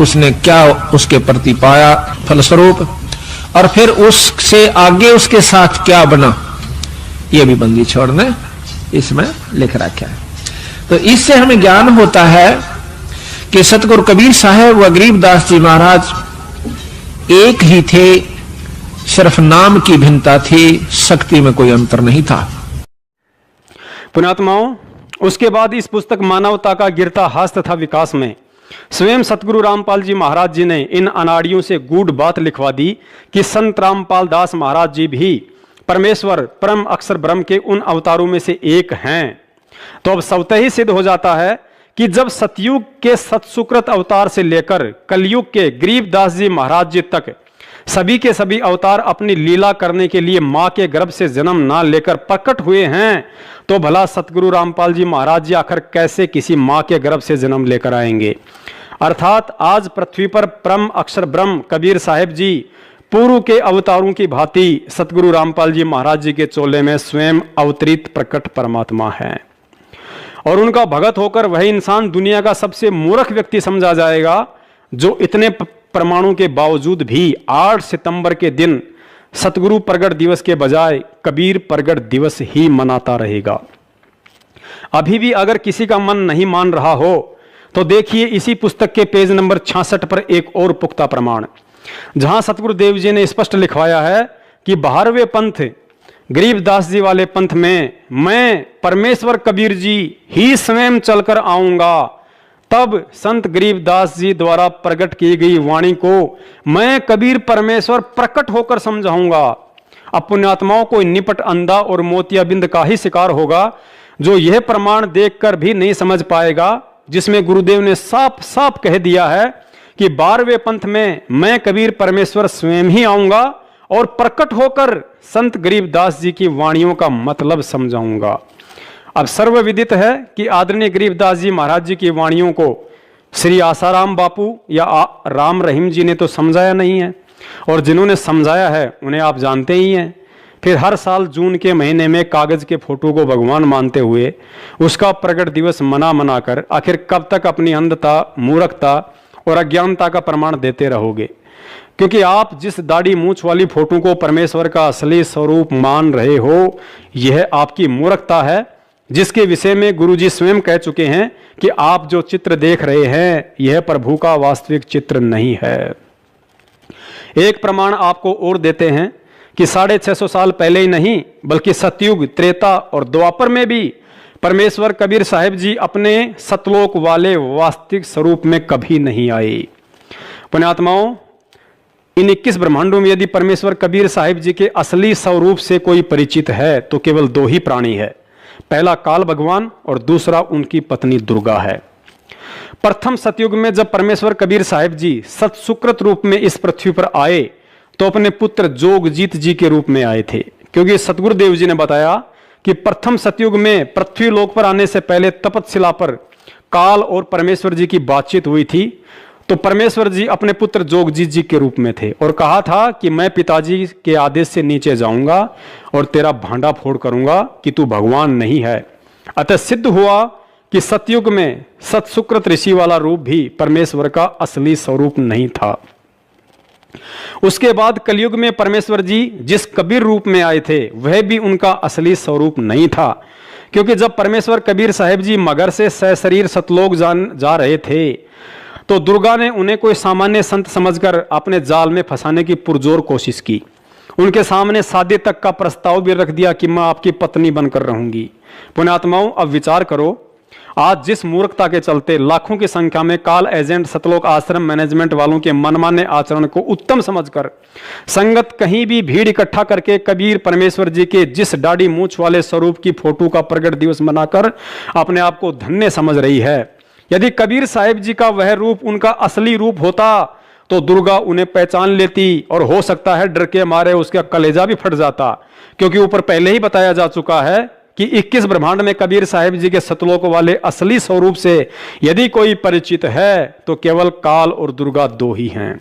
उसने क्या उसके प्रति पाया फलस्वरूप, और फिर उससे आगे उसके साथ क्या बना, ये भी बंदी छोड़ने इसमें लिख रखा है। तो इससे हमें ज्ञान होता है कि सतगुरु कबीर साहब व गरीबदास जी महाराज एक ही थे, सिर्फ नाम की भिन्नता थी, शक्ति में कोई अंतर नहीं था।
पुण्यात्माओं, उसके बाद इस पुस्तक मानवता का गिरता हास तथा विकास में स्वयं सतगुरु रामपाल जी महाराज जी ने इन अनाड़ियों से गूढ़ बात लिखवा दी कि संत रामपाल दास महाराज जी भी परमेश्वर परम अक्षर ब्रह्म के उन अवतारों में से एक हैं। तो अब स्वतः ही सिद्ध हो जाता है कि जब सतयुग के सतसुकृत अवतार से लेकर कलयुग के गरीबदास जी महाराज जी तक सभी के सभी अवतार अपनी लीला करने के लिए मां के गर्भ से जन्म ना लेकर प्रकट हुए हैं, तो भला सतगुरु रामपाल जी महाराज जी आखिर कैसे किसी मां के गर्भ से जन्म लेकर आएंगे। अर्थात आज पृथ्वी पर परम अक्षर ब्रह्म कबीर साहिब जी पूर्व के अवतारों की भांति सतगुरु रामपाल जी महाराज जी के चोले में स्वयं अवतरित प्रकट परमात्मा है, और उनका भगत होकर वही इंसान दुनिया का सबसे मूर्ख व्यक्ति समझा जाएगा जो इतने प्रमाणों के बावजूद भी 8 सितंबर के दिन सतगुरु प्रगट दिवस के बजाय कबीर प्रगट दिवस ही मनाता रहेगा। अभी भी अगर किसी का मन नहीं मान रहा हो तो देखिए इसी पुस्तक के पेज नंबर 66 पर एक और पुख्ता प्रमाण, जहां सतगुरुदेव जी ने स्पष्ट लिखवाया है कि 12वें पंथ गरीबदास जी वाले पंथ में मैं परमेश्वर कबीर जी ही स्वयं चलकर आऊंगा, तब संत गरीबदास जी द्वारा प्रकट की गई वाणी को मैं कबीर परमेश्वर प्रकट होकर समझाऊंगा। अब पुण्यात्माओं को निपट अंधा और मोतियाबिंद का ही शिकार होगा जो यह प्रमाण देखकर भी नहीं समझ पाएगा, जिसमें गुरुदेव ने साफ साफ कह दिया है कि 12वें पंथ में मैं कबीर परमेश्वर स्वयं ही आऊंगा और प्रकट होकर संत गरीबदास जी की वाणियों का मतलब समझाऊंगा। अब सर्वविदित है कि आदरणीय गरीबदास जी महाराज जी की वाणियों को श्री आसाराम बापू या राम रहीम जी ने तो समझाया नहीं है, और जिन्होंने समझाया है उन्हें आप जानते ही हैं। फिर हर साल जून के महीने में कागज के फोटो को भगवान मानते हुए उसका प्रगट दिवस मना कर आखिर कब तक अपनी अंधता, मूर्खता और अज्ञानता का प्रमाण देते रहोगे? क्योंकि आप जिस दाढ़ी मूंछ वाली फोटो को परमेश्वर का असली स्वरूप मान रहे हो, यह आपकी मूर्खता है, जिसके विषय में गुरुजी स्वयं कह चुके हैं कि आप जो चित्र देख रहे हैं यह प्रभु का वास्तविक चित्र नहीं है। एक प्रमाण आपको और देते हैं कि 650 साल पहले ही नहीं बल्कि सतयुग, त्रेता और द्वापर में भी परमेश्वर कबीर साहिब जी अपने सतलोक वाले वास्तविक स्वरूप में कभी नहीं आए। पुण्यात्माओं, इन 21 ब्रह्मांडों में यदि परमेश्वर कबीर साहिब जी के असली स्वरूप से कोई परिचित है तो केवल 2 ही प्राणी है। पहला काल भगवान और दूसरा उनकी पत्नी दुर्गा है। प्रथम सतयुग में जब परमेश्वर कबीर साहिब जी सतसुकृत रूप में इस पृथ्वी पर आए तो अपने पुत्र जोगजीत जी के रूप में आए थे, क्योंकि सतगुरुदेव जी ने बताया कि प्रथम सतयुग में पृथ्वी लोक पर आने से पहले तपतशिला पर काल और परमेश्वर जी की बातचीत हुई थी। तो परमेश्वर जी अपने पुत्र जोगजीत जी के रूप में थे और कहा था कि मैं पिताजी के आदेश से नीचे जाऊंगा और तेरा भांडा फोड़ करूंगा कि तू भगवान नहीं है। अतः सिद्ध हुआ कि सतयुग में सतसुकृत ऋषि वाला रूप भी परमेश्वर का असली स्वरूप नहीं था। उसके बाद कलयुग में परमेश्वर जी जिस कबीर रूप में आए थे वह भी उनका असली स्वरूप नहीं था, क्योंकि जब परमेश्वर कबीर साहिब जी मगर से सशरीर सतलोक जा रहे थे तो दुर्गा ने उन्हें कोई सामान्य संत समझकर अपने जाल में फंसाने की पुरजोर कोशिश की। उनके सामने शादी तक का प्रस्ताव भी रख दिया कि मैं आपकी पत्नी बनकर रहूंगी। पुण्यात्माओं, अब विचार करो, आज जिस मूर्खता के चलते लाखों की संख्या में काल एजेंट सतलोक आश्रम मैनेजमेंट वालों के मनमाने आचरण को उत्तम समझकर संगत कहीं भी भीड़ इकट्ठा करके कबीर परमेश्वर जी के जिस दाढ़ी मूंछ वाले स्वरूप की फोटो का प्रगट दिवस मनाकर अपने आप को धन्य समझ रही है। यदि कबीर साहिब जी का वह रूप उनका असली रूप होता तो दुर्गा उन्हें पहचान लेती और हो सकता है डर के मारे उसका कलेजा भी फट जाता, क्योंकि ऊपर पहले ही बताया जा चुका है कि 21 ब्रह्मांड में कबीर साहिब जी के सतलोक वाले असली स्वरूप से यदि कोई परिचित है तो केवल काल और दुर्गा दो ही हैं।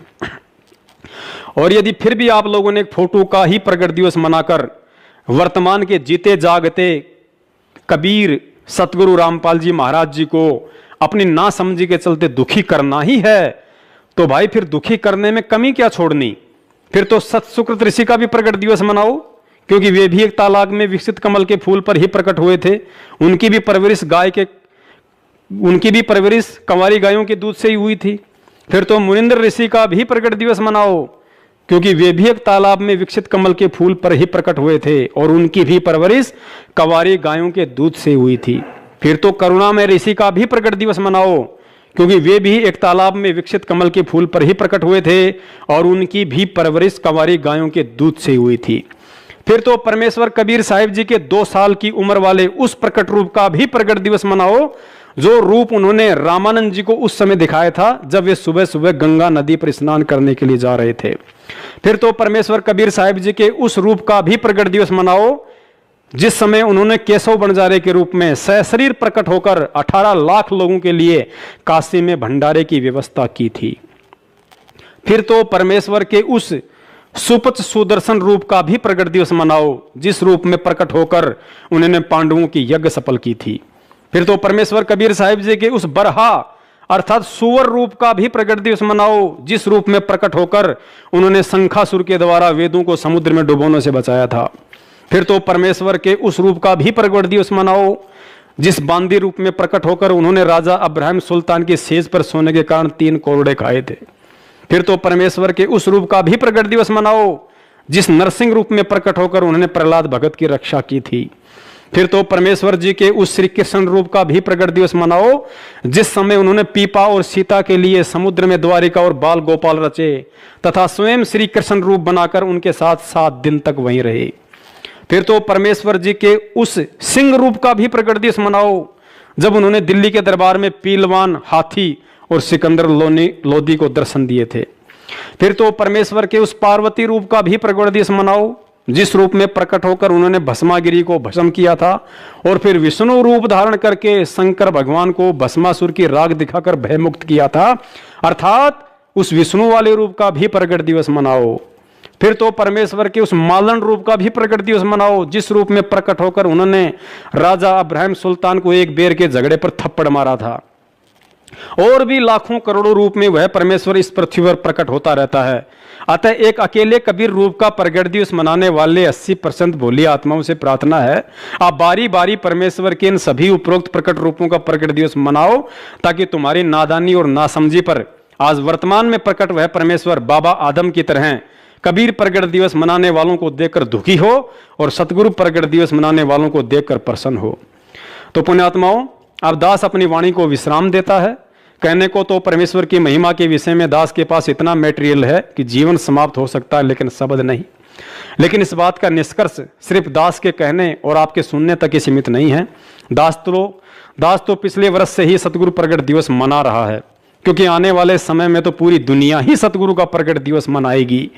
और यदि फिर भी आप लोगों ने एक फोटो का ही प्रगट दिवस मनाकर वर्तमान के जीते जागते कबीर सतगुरु रामपाल जी महाराज जी को अपनी नासमझी के चलते दुखी करना ही है, तो भाई फिर दुखी करने में कमी क्या छोड़नी? फिर तो सतसुकृत ऋषि का भी प्रगट दिवस मनाओ, क्योंकि वे भी एक तालाब में विकसित कमल के फूल पर ही प्रकट हुए थे। उनकी भी परवरिश कंवारी गायों के दूध से ही हुई थी। फिर तो मुनिंद्र ऋषि का भी प्रकट दिवस मनाओ, क्योंकि वे भी एक तालाब में विकसित कमल के फूल पर ही प्रकट हुए थे और उनकी भी परवरिश कंवारी गायों के दूध से हुई थी। फिर तो करुणा में ऋषि का भी प्रकट दिवस मनाओ, क्योंकि वे भी एक तालाब में विकसित कमल के फूल पर ही प्रकट हुए थे और उनकी भी परवरिश कंवारी गायों के दूध से हुई थी। फिर तो परमेश्वर कबीर साहिब जी के 2 साल की उम्र वाले उस प्रकट रूप का भी प्रकट दिवस मनाओ, जो रूप उन्होंने रामानंद जी को उस समय दिखाया था जब वे सुबह सुबह गंगा नदी पर स्नान करने के लिए जा रहे थे। फिर तो परमेश्वर कबीर साहिब जी के उस रूप का भी प्रकट दिवस मनाओ जिस समय उन्होंने केशव बंजारे के रूप में सशरीर प्रकट होकर 18 लाख लोगों के लिए काशी में भंडारे की व्यवस्था की थी। फिर तो परमेश्वर के उस सुपच सुदर्शन रूप का भी प्रकट दिवस मनाओ जिस रूप में प्रकट होकर उन्होंने पांडवों की यज्ञ सफल की थी। फिर तो परमेश्वर कबीर साहिब जी के उस बरहा अर्थात सुवर रूप का भी प्रकट दिवस मनाओ जिस रूप में प्रकट होकर उन्होंने शंखासुर के द्वारा वेदों को समुद्र में डुबोने से बचाया था। फिर तो परमेश्वर के उस रूप का भी प्रकट दिवस मनाओ जिस बांदी रूप में प्रकट होकर उन्होंने राजा अब्राहिम सुल्तान की सेज पर सोने के कारण 3 कोरड़े खाए थे। फिर तो परमेश्वर के उस रूप का भी प्रकट दिवस मनाओ जिस नरसिंह रूप में प्रकट होकर उन्होंने प्रहलाद भगत की रक्षा की थी। फिर तो परमेश्वर जी के उस श्री कृष्ण रूप का भी प्रकट दिवस मनाओ जिस समय उन्होंने पीपा और सीता के लिए समुद्र में द्वारिका और बाल गोपाल रचे तथा स्वयं श्री कृष्ण रूप बनाकर उनके साथ 7 दिन तक वहीं रहे। फिर तो परमेश्वर जी के उस सिंह रूप का भी प्रकट दिवस मनाओ जब उन्होंने दिल्ली के दरबार में पीलवान हाथी और सिकंदर लोदी को दर्शन दिए थे। फिर तो परमेश्वर के उस पार्वती रूप का भी प्रकट दिवस मनाओ जिस रूप में प्रकट होकर उन्होंने भस्मागिरी को भस्म किया था और फिर विष्णु रूप धारण करके शंकर भगवान को भस्मासुर की राग दिखाकर भयमुक्त किया था, अर्थात उस विष्णु वाले रूप का भी प्रकट दिवस मनाओ। फिर तो परमेश्वर के उस मालन रूप का भी प्रकट दिवस मनाओ जिस रूप में प्रकट होकर उन्होंने राजा अब्राहिम सुल्तान को एक बेर के झगड़े पर थप्पड़ मारा था। और भी लाखों करोड़ों रूप में वह परमेश्वर इस पृथ्वी पर प्रकट होता रहता है। अतः एक अकेले कबीर रूप का प्रगट दिवस मनाने वाले 80% भोली आत्माओं से प्रार्थना है आप बारी बारी परमेश्वर के इन सभी उपरोक्त प्रकट रूपों का प्रकट दिवस मनाओ ताकि तुम्हारी नादानी और नासमझी पर आज वर्तमान में प्रकट वह परमेश्वर बाबा आदम की तरह कबीर प्रगट दिवस मनाने वालों को देखकर दुखी हो और सतगुरु प्रगट दिवस मनाने वालों को देखकर प्रसन्न हो। तो पुण्यात्माओं, अब दास अपनी वाणी को विश्राम देता है। कहने को तो परमेश्वर की महिमा के विषय में दास के पास इतना मटेरियल है कि जीवन समाप्त हो सकता है, लेकिन शब्द नहीं। लेकिन इस बात का निष्कर्ष सिर्फ दास के कहने और आपके सुनने तक ही सीमित नहीं है। दास तो पिछले वर्ष से ही सतगुरु प्रगट दिवस मना रहा है, क्योंकि आने वाले समय में तो पूरी दुनिया ही सतगुरु का प्रगट दिवस मनाएगी।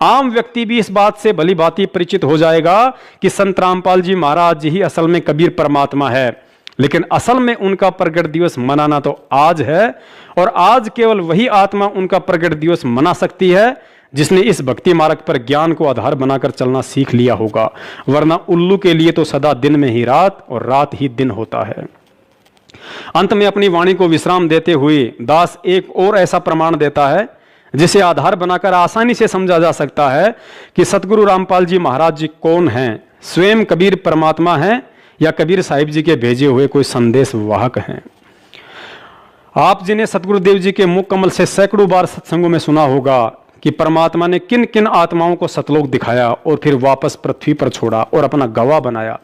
आम व्यक्ति भी इस बात से भली भांति परिचित हो जाएगा कि संत रामपाल जी महाराज जी ही असल में कबीर परमात्मा है, लेकिन असल में उनका प्रगट दिवस मनाना तो आज है और आज केवल वही आत्मा उनका प्रगट दिवस मना सकती है जिसने इस भक्ति मार्ग पर ज्ञान को आधार बनाकर चलना सीख लिया होगा, वरना उल्लू के लिए तो सदा दिन में ही रात और रात ही दिन होता है। अंत में अपनी वाणी को विश्राम देते हुए दास एक और ऐसा प्रमाण देता है जिसे आधार बनाकर आसानी से समझा जा सकता है कि सतगुरु रामपाल जी महाराज जी कौन हैं, स्वयं कबीर परमात्मा हैं या कबीर साहिब जी के भेजे हुए कोई संदेश वाहक हैं। आप जिन्हें सतगुरुदेव जी के मुख कमल से सैकड़ों बार सत्संगों में सुना होगा कि परमात्मा ने किन किन आत्माओं को सतलोक दिखाया और फिर वापस पृथ्वी पर छोड़ा और अपना गवाह बनाया,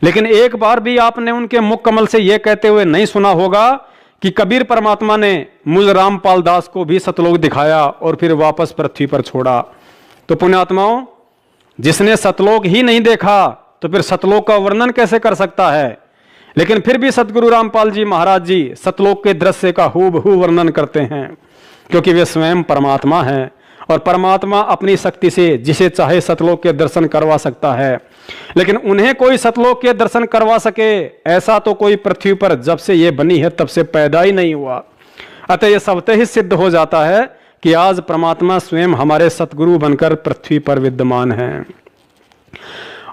लेकिन एक बार भी आपने उनके मुख कमल से यह कहते हुए नहीं सुना होगा कि कबीर परमात्मा ने मुझ रामपाल दास को भी सतलोक दिखाया और फिर वापस पृथ्वी पर छोड़ा। तो पुण्यात्माओं, जिसने सतलोक ही नहीं देखा तो फिर सतलोक का वर्णन कैसे कर सकता है? लेकिन फिर भी सतगुरु रामपाल जी महाराज जी सतलोक के दृश्य का हूबहू वर्णन करते हैं, क्योंकि वे स्वयं परमात्मा हैं और परमात्मा अपनी शक्ति से जिसे चाहे सतलोक के दर्शन करवा सकता है। लेकिन उन्हें कोई सतलोक के दर्शन करवा सके ऐसा तो कोई पृथ्वी पर जब से ये बनी है तब से पैदा ही नहीं हुआ। अतः यह स्वतः ही सिद्ध हो जाता है कि आज परमात्मा स्वयं हमारे सतगुरु बनकर पृथ्वी पर विद्यमान हैं।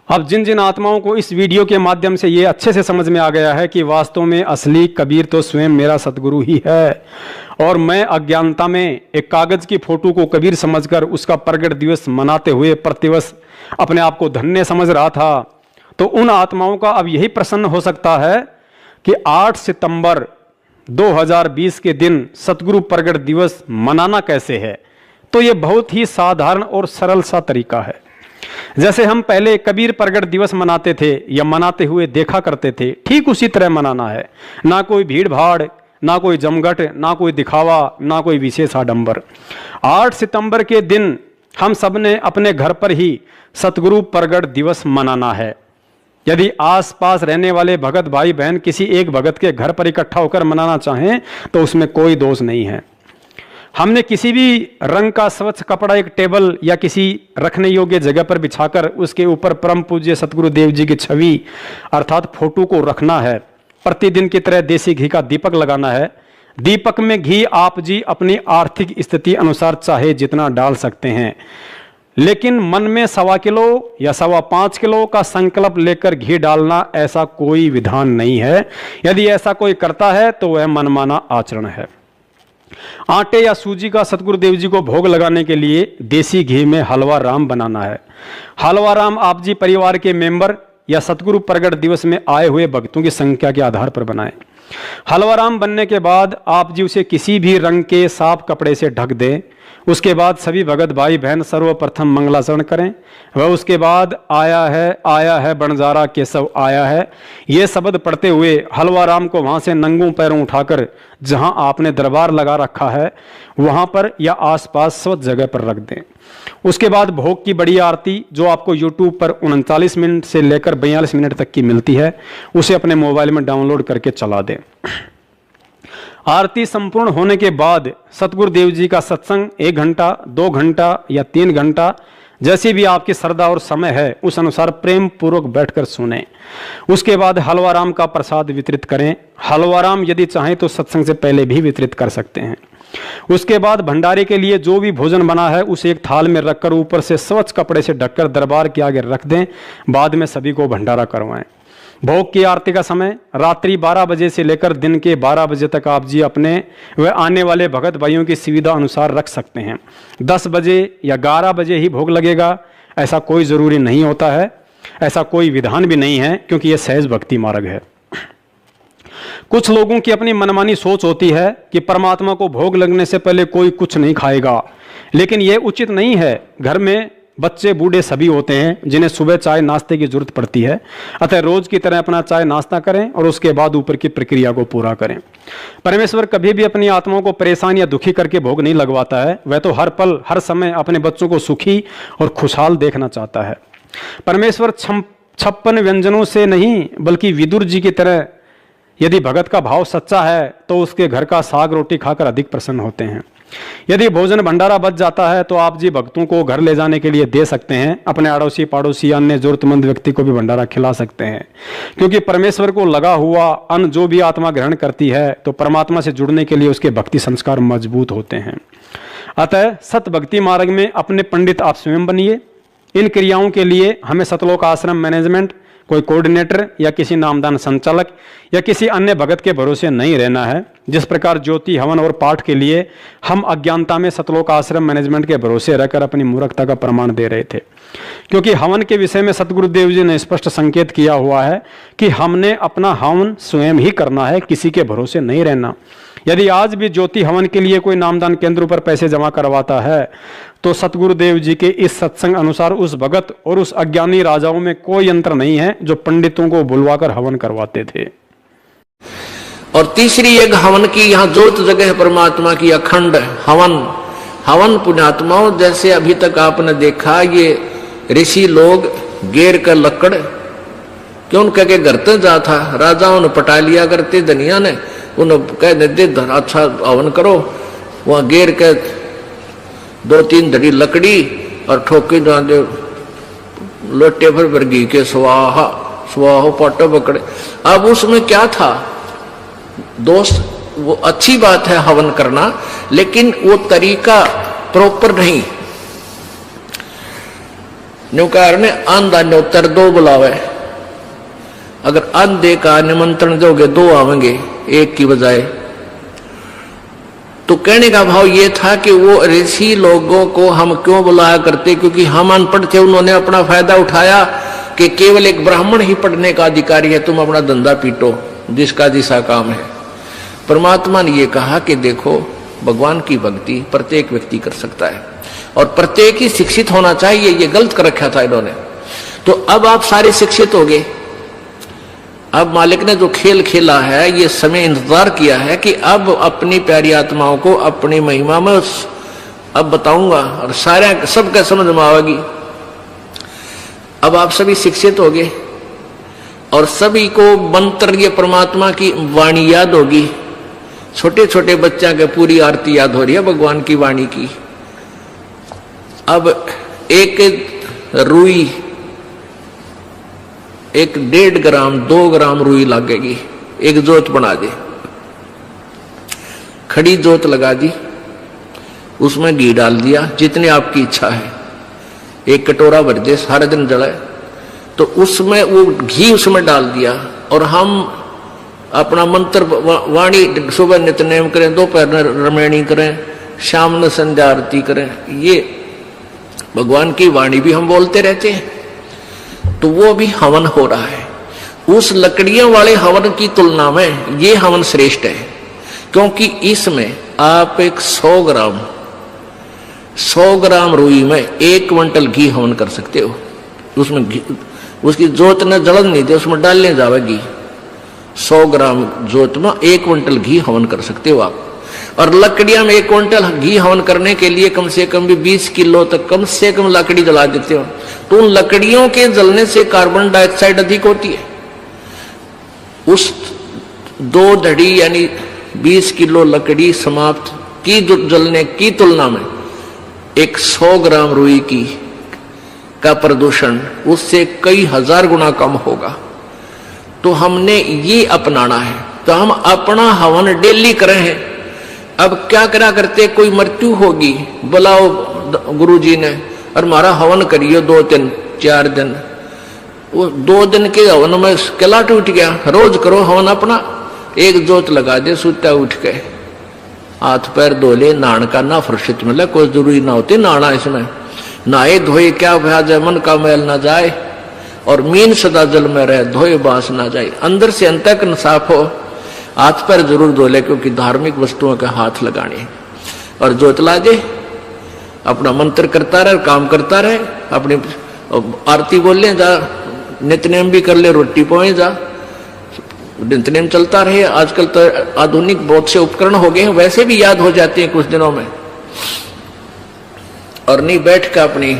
अब जिन जिन आत्माओं को इस वीडियो के माध्यम से ये अच्छे से समझ में आ गया है कि वास्तव में असली कबीर तो स्वयं मेरा सतगुरु ही है और मैं अज्ञानता में एक कागज की फोटो को कबीर समझकर उसका प्रगट दिवस मनाते हुए प्रतिवर्ष अपने आप को धन्य समझ रहा था, तो उन आत्माओं का अब यही प्रश्न हो सकता है कि 8 सितंबर 2020 के दिन सतगुरु प्रगट दिवस मनाना कैसे है। तो ये बहुत ही साधारण और सरल सा तरीका है। जैसे हम पहले कबीर प्रगट दिवस मनाते थे या मनाते हुए देखा करते थे, ठीक उसी तरह मनाना है। ना कोई भीड़ भाड़, ना कोई जमघट, ना कोई दिखावा, ना कोई विशेष आडंबर। 8 सितंबर के दिन हम सब ने अपने घर पर ही सतगुरु प्रगट दिवस मनाना है। यदि आसपास रहने वाले भगत भाई बहन किसी एक भगत के घर पर इकट्ठा होकर मनाना चाहें तो उसमें कोई दोष नहीं है। हमने किसी भी रंग का स्वच्छ कपड़ा एक टेबल या किसी रखने योग्य जगह पर बिछाकर उसके ऊपर परम पूज्य सतगुरु देव जी की छवि अर्थात फोटो को रखना है। प्रतिदिन की तरह देसी घी का दीपक लगाना है। दीपक में घी आप जी अपनी आर्थिक स्थिति अनुसार चाहे जितना डाल सकते हैं, लेकिन मन में 1.25 किलो या 5.25 किलो का संकल्प लेकर घी डालना ऐसा कोई विधान नहीं है। यदि ऐसा कोई करता है तो वह मनमाना आचरण है। आटे या सूजी का सतगुरुदेव जी को भोग लगाने के लिए देसी घी में हलवा राम बनाना है। हलवा राम आप जी परिवार के मेंबर या सतगुरु प्रगट दिवस में आए हुए भक्तों की संख्या के आधार पर बनाएं। हलवा राम बनने के बाद आप जी उसे किसी भी रंग के साफ कपड़े से ढक दें। उसके बाद सभी भगत भाई बहन सर्वप्रथम मंगलाचरण करें। वह उसके बाद आया है बंजारा केशव आया है, ये शब्द पढ़ते हुए हलवा राम को वहां से नंगों पैरों उठाकर जहां आपने दरबार लगा रखा है वहां पर या आसपास स्वच्छ जगह पर रख दें। उसके बाद भोग की बड़ी आरती जो आपको YouTube पर 39 मिनट से लेकर 42 मिनट तक की मिलती है, उसे अपने मोबाइल में डाउनलोड करके चला दें। आरती संपूर्ण होने के बाद सतगुरु देव जी का सत्संग 1 घंटा, 2 घंटा या 3 घंटा जैसी भी आपकी श्रद्धा और समय है उस अनुसार प्रेम पूर्वक बैठकर सुने। उसके बाद हलवा राम का प्रसाद वितरित करें। हलवा राम यदि चाहें तो सत्संग से पहले भी वितरित कर सकते हैं। उसके बाद भंडारे के लिए जो भी भोजन बना है उसे एक थाल में रखकर ऊपर से स्वच्छ कपड़े से ढककर दरबार के आगे रख दें। बाद में सभी को भंडारा करवाएं। भोग की आरती का समय रात्रि 12 बजे से लेकर दिन के 12 बजे तक आप जी अपने व आने वाले भगत भाइयों की सुविधा अनुसार रख सकते हैं। 10 बजे या 11 बजे ही भोग लगेगा ऐसा कोई ज़रूरी नहीं होता है, ऐसा कोई विधान भी नहीं है, क्योंकि यह सहज भक्ति मार्ग है। कुछ लोगों की अपनी मनमानी सोच होती है कि परमात्मा को भोग लगने से पहले कोई कुछ नहीं खाएगा, लेकिन यह उचित नहीं है। घर में बच्चे बूढ़े सभी होते हैं जिन्हें सुबह चाय नाश्ते की जरूरत पड़ती है। अतः रोज की तरह अपना चाय नाश्ता करें और उसके बाद ऊपर की प्रक्रिया को पूरा करें। परमेश्वर कभी भी अपनी आत्माओं को परेशान या दुखी करके भोग नहीं लगवाता है। वह तो हर पल हर समय अपने बच्चों को सुखी और खुशहाल देखना चाहता है। परमेश्वर 56 व्यंजनों से नहीं बल्कि विदुर जी की तरह यदि भगत का भाव सच्चा है तो उसके घर का साग रोटी खाकर अधिक प्रसन्न होते हैं। यदि भोजन भंडारा बच जाता है तो आप जी भक्तों को घर ले जाने के लिए दे सकते हैं। अपने अड़ोसी पड़ोसी अन्य जरूरतमंद व्यक्ति को भी भंडारा खिला सकते हैं, क्योंकि परमेश्वर को लगा हुआ अन्न जो भी आत्मा ग्रहण करती है तो परमात्मा से जुड़ने के लिए उसके भक्ति संस्कार मजबूत होते हैं। अतः सत भक्ति मार्ग में अपने पंडित आप स्वयं बनिए। इन क्रियाओं के लिए हमें सतलोक आश्रम मैनेजमेंट कोई कोऑर्डिनेटर या किसी नामदान संचालक या किसी अन्य भगत के भरोसे नहीं रहना है। जिस प्रकार ज्योति, हवन और पाठ के लिए हम अज्ञानता में सतलोक आश्रम मैनेजमेंट के भरोसे रहकर अपनी मूर्खता का प्रमाण दे रहे थे, क्योंकि हवन के विषय में सतगुरुदेव जी ने स्पष्ट संकेत किया हुआ है कि हमने अपना हवन स्वयं ही करना है, किसी के भरोसे नहीं रहना। यदि आज भी ज्योति हवन के लिए कोई नामदान केंद्र पर पैसे जमा करवाता है तो सतगुरुदेव जी के इस सत्संग अनुसार उस भगत और उस अज्ञानी राजाओं में कोई अंतर नहीं है जो पंडितों को बुलवाकर हवन करवाते थे।
और तीसरी एक हवन की यहाँ जोत जगह है परमात्मा की अखंड हवन। हवन पुण्यात्माओं, जैसे अभी तक आपने देखा ये ऋषि लोग गेर कर लकड़ क्यों उनके के घर तक जा था, राजाओं ने पटा लिया करते, धनिया ने उन्हें कह देते अच्छा हवन करो, वहां गेर के 2-3 धड़ी लकड़ी और ठोके दे लोटे भर घी के स्वाहा स्वाहो पाटो पकड़े। अब उसमें क्या था दोस्त, वो अच्छी बात है हवन करना, लेकिन वो तरीका प्रॉपर नहीं। न्यूकार ने आंधा न्योतर 2 बुलावे, अगर आंधे का निमंत्रण दोगे 2 आवेंगे एक की बजाय। तो कहने का भाव ये था कि वो ऋषि लोगों को हम क्यों बुलाया करते, क्योंकि हम अनपढ़ थे, उन्होंने अपना फायदा उठाया कि केवल एक ब्राह्मण ही पढ़ने का अधिकारी है, तुम अपना धंधा पीटो, जिसका जिसा काम है। परमात्मा ने ये कहा कि देखो भगवान की भक्ति प्रत्येक व्यक्ति कर सकता है और प्रत्येक ही शिक्षित होना चाहिए, ये गलत कर रखा था इन्होंने। तो अब आप सारे शिक्षित हो गए। अब मालिक ने जो खेल खेला है, ये समय इंतजार किया है कि अब अपनी प्यारी आत्माओं को अपनी महिमा में अब बताऊंगा और सारे सबका समझ में आएगी। अब आप सभी शिक्षित हो गए और सभी को मंत्र ये परमात्मा की वाणी याद होगी। छोटे छोटे बच्चा के पूरी आरती याद हो रही है भगवान की वाणी की। अब एक रुई, 1.5 ग्राम 2 ग्राम रुई लगेगी, एक जोत बना दे, खड़ी जोत लगा दी, उसमें घी डाल दिया जितनी आपकी इच्छा है, 1 कटोरा भर दे, सारे दिन जलाए। तो उसमें वो घी उसमें डाल दिया और हम अपना मंत्र वाणी सुबह नित्यनेम करें, दोपहर रमैणी करें, शाम में संध्या आरती करें, ये भगवान की वाणी भी हम बोलते रहते हैं। तो वो भी हवन हो रहा है। उस लकड़ियों वाले हवन की तुलना में ये हवन श्रेष्ठ है, क्योंकि इसमें आप एक 100 ग्राम रुई में 1 क्विंटल घी हवन कर सकते हो। उसमें उसकी जोत न जलन नहीं दे, उसमें डालने जाएगी। 100 ग्राम जोत में 1 क्विंटल घी हवन कर सकते हो आप। और लकड़ियां में 1 क्विंटल घी हवन करने के लिए कम से कम भी 20 किलो तक कम से कम लकड़ी जला देते हो। तो उन लकड़ियों के जलने से कार्बन डाइऑक्साइड अधिक होती है। उस 2 धड़ी यानी 20 किलो लकड़ी समाप्त की जलने की तुलना में 100 ग्राम रुई की का प्रदूषण उससे कई हजार गुना कम होगा। तो हमने ये अपनाना है। तो हम अपना हवन डेली करें हैं। अब क्या करा करते, कोई मृत्यु होगी, बुलाओ गुरुजी ने और हमारा हवन करियो 2 दिन 4 दिन। वो 2 दिन के हवन में किला टूट गया। रोज करो हवन अपना, 1 जोत लगा दे, सुता उठ के हाथ पैर धो ले, नहान का ना फुर्सत मिले, कोई जरूरी ना होती नहाना। इसमें नहाए धोए क्या भ्याज है, मन का मैल ना जाए और मीन सदा जल में रहे, धोए बास ना जाए। अंदर से अंत तक साफ हो, हाथ पैर जरूर धो ले, क्योंकि धार्मिक वस्तुओं का हाथ लगाने। और जोत ला दे, अपना मंत्र करता रहे, काम करता रहे, अपनी आरती बोल ले, जा नित्यनेम भी कर ले, रोटी पहुंचे जा, नित्यनेम चलता रहे। आजकल तो आधुनिक बहुत से उपकरण हो गए हैं, वैसे भी याद हो जाते हैं कुछ दिनों में। और नहीं बैठ कर अपनी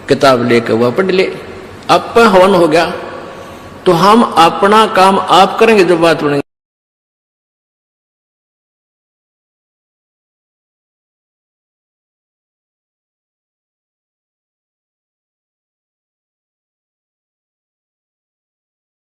किताब लेकर वह पढ़ ले। अब हवन हो गया तो हम अपना काम आप करेंगे, जब बात बनेगी।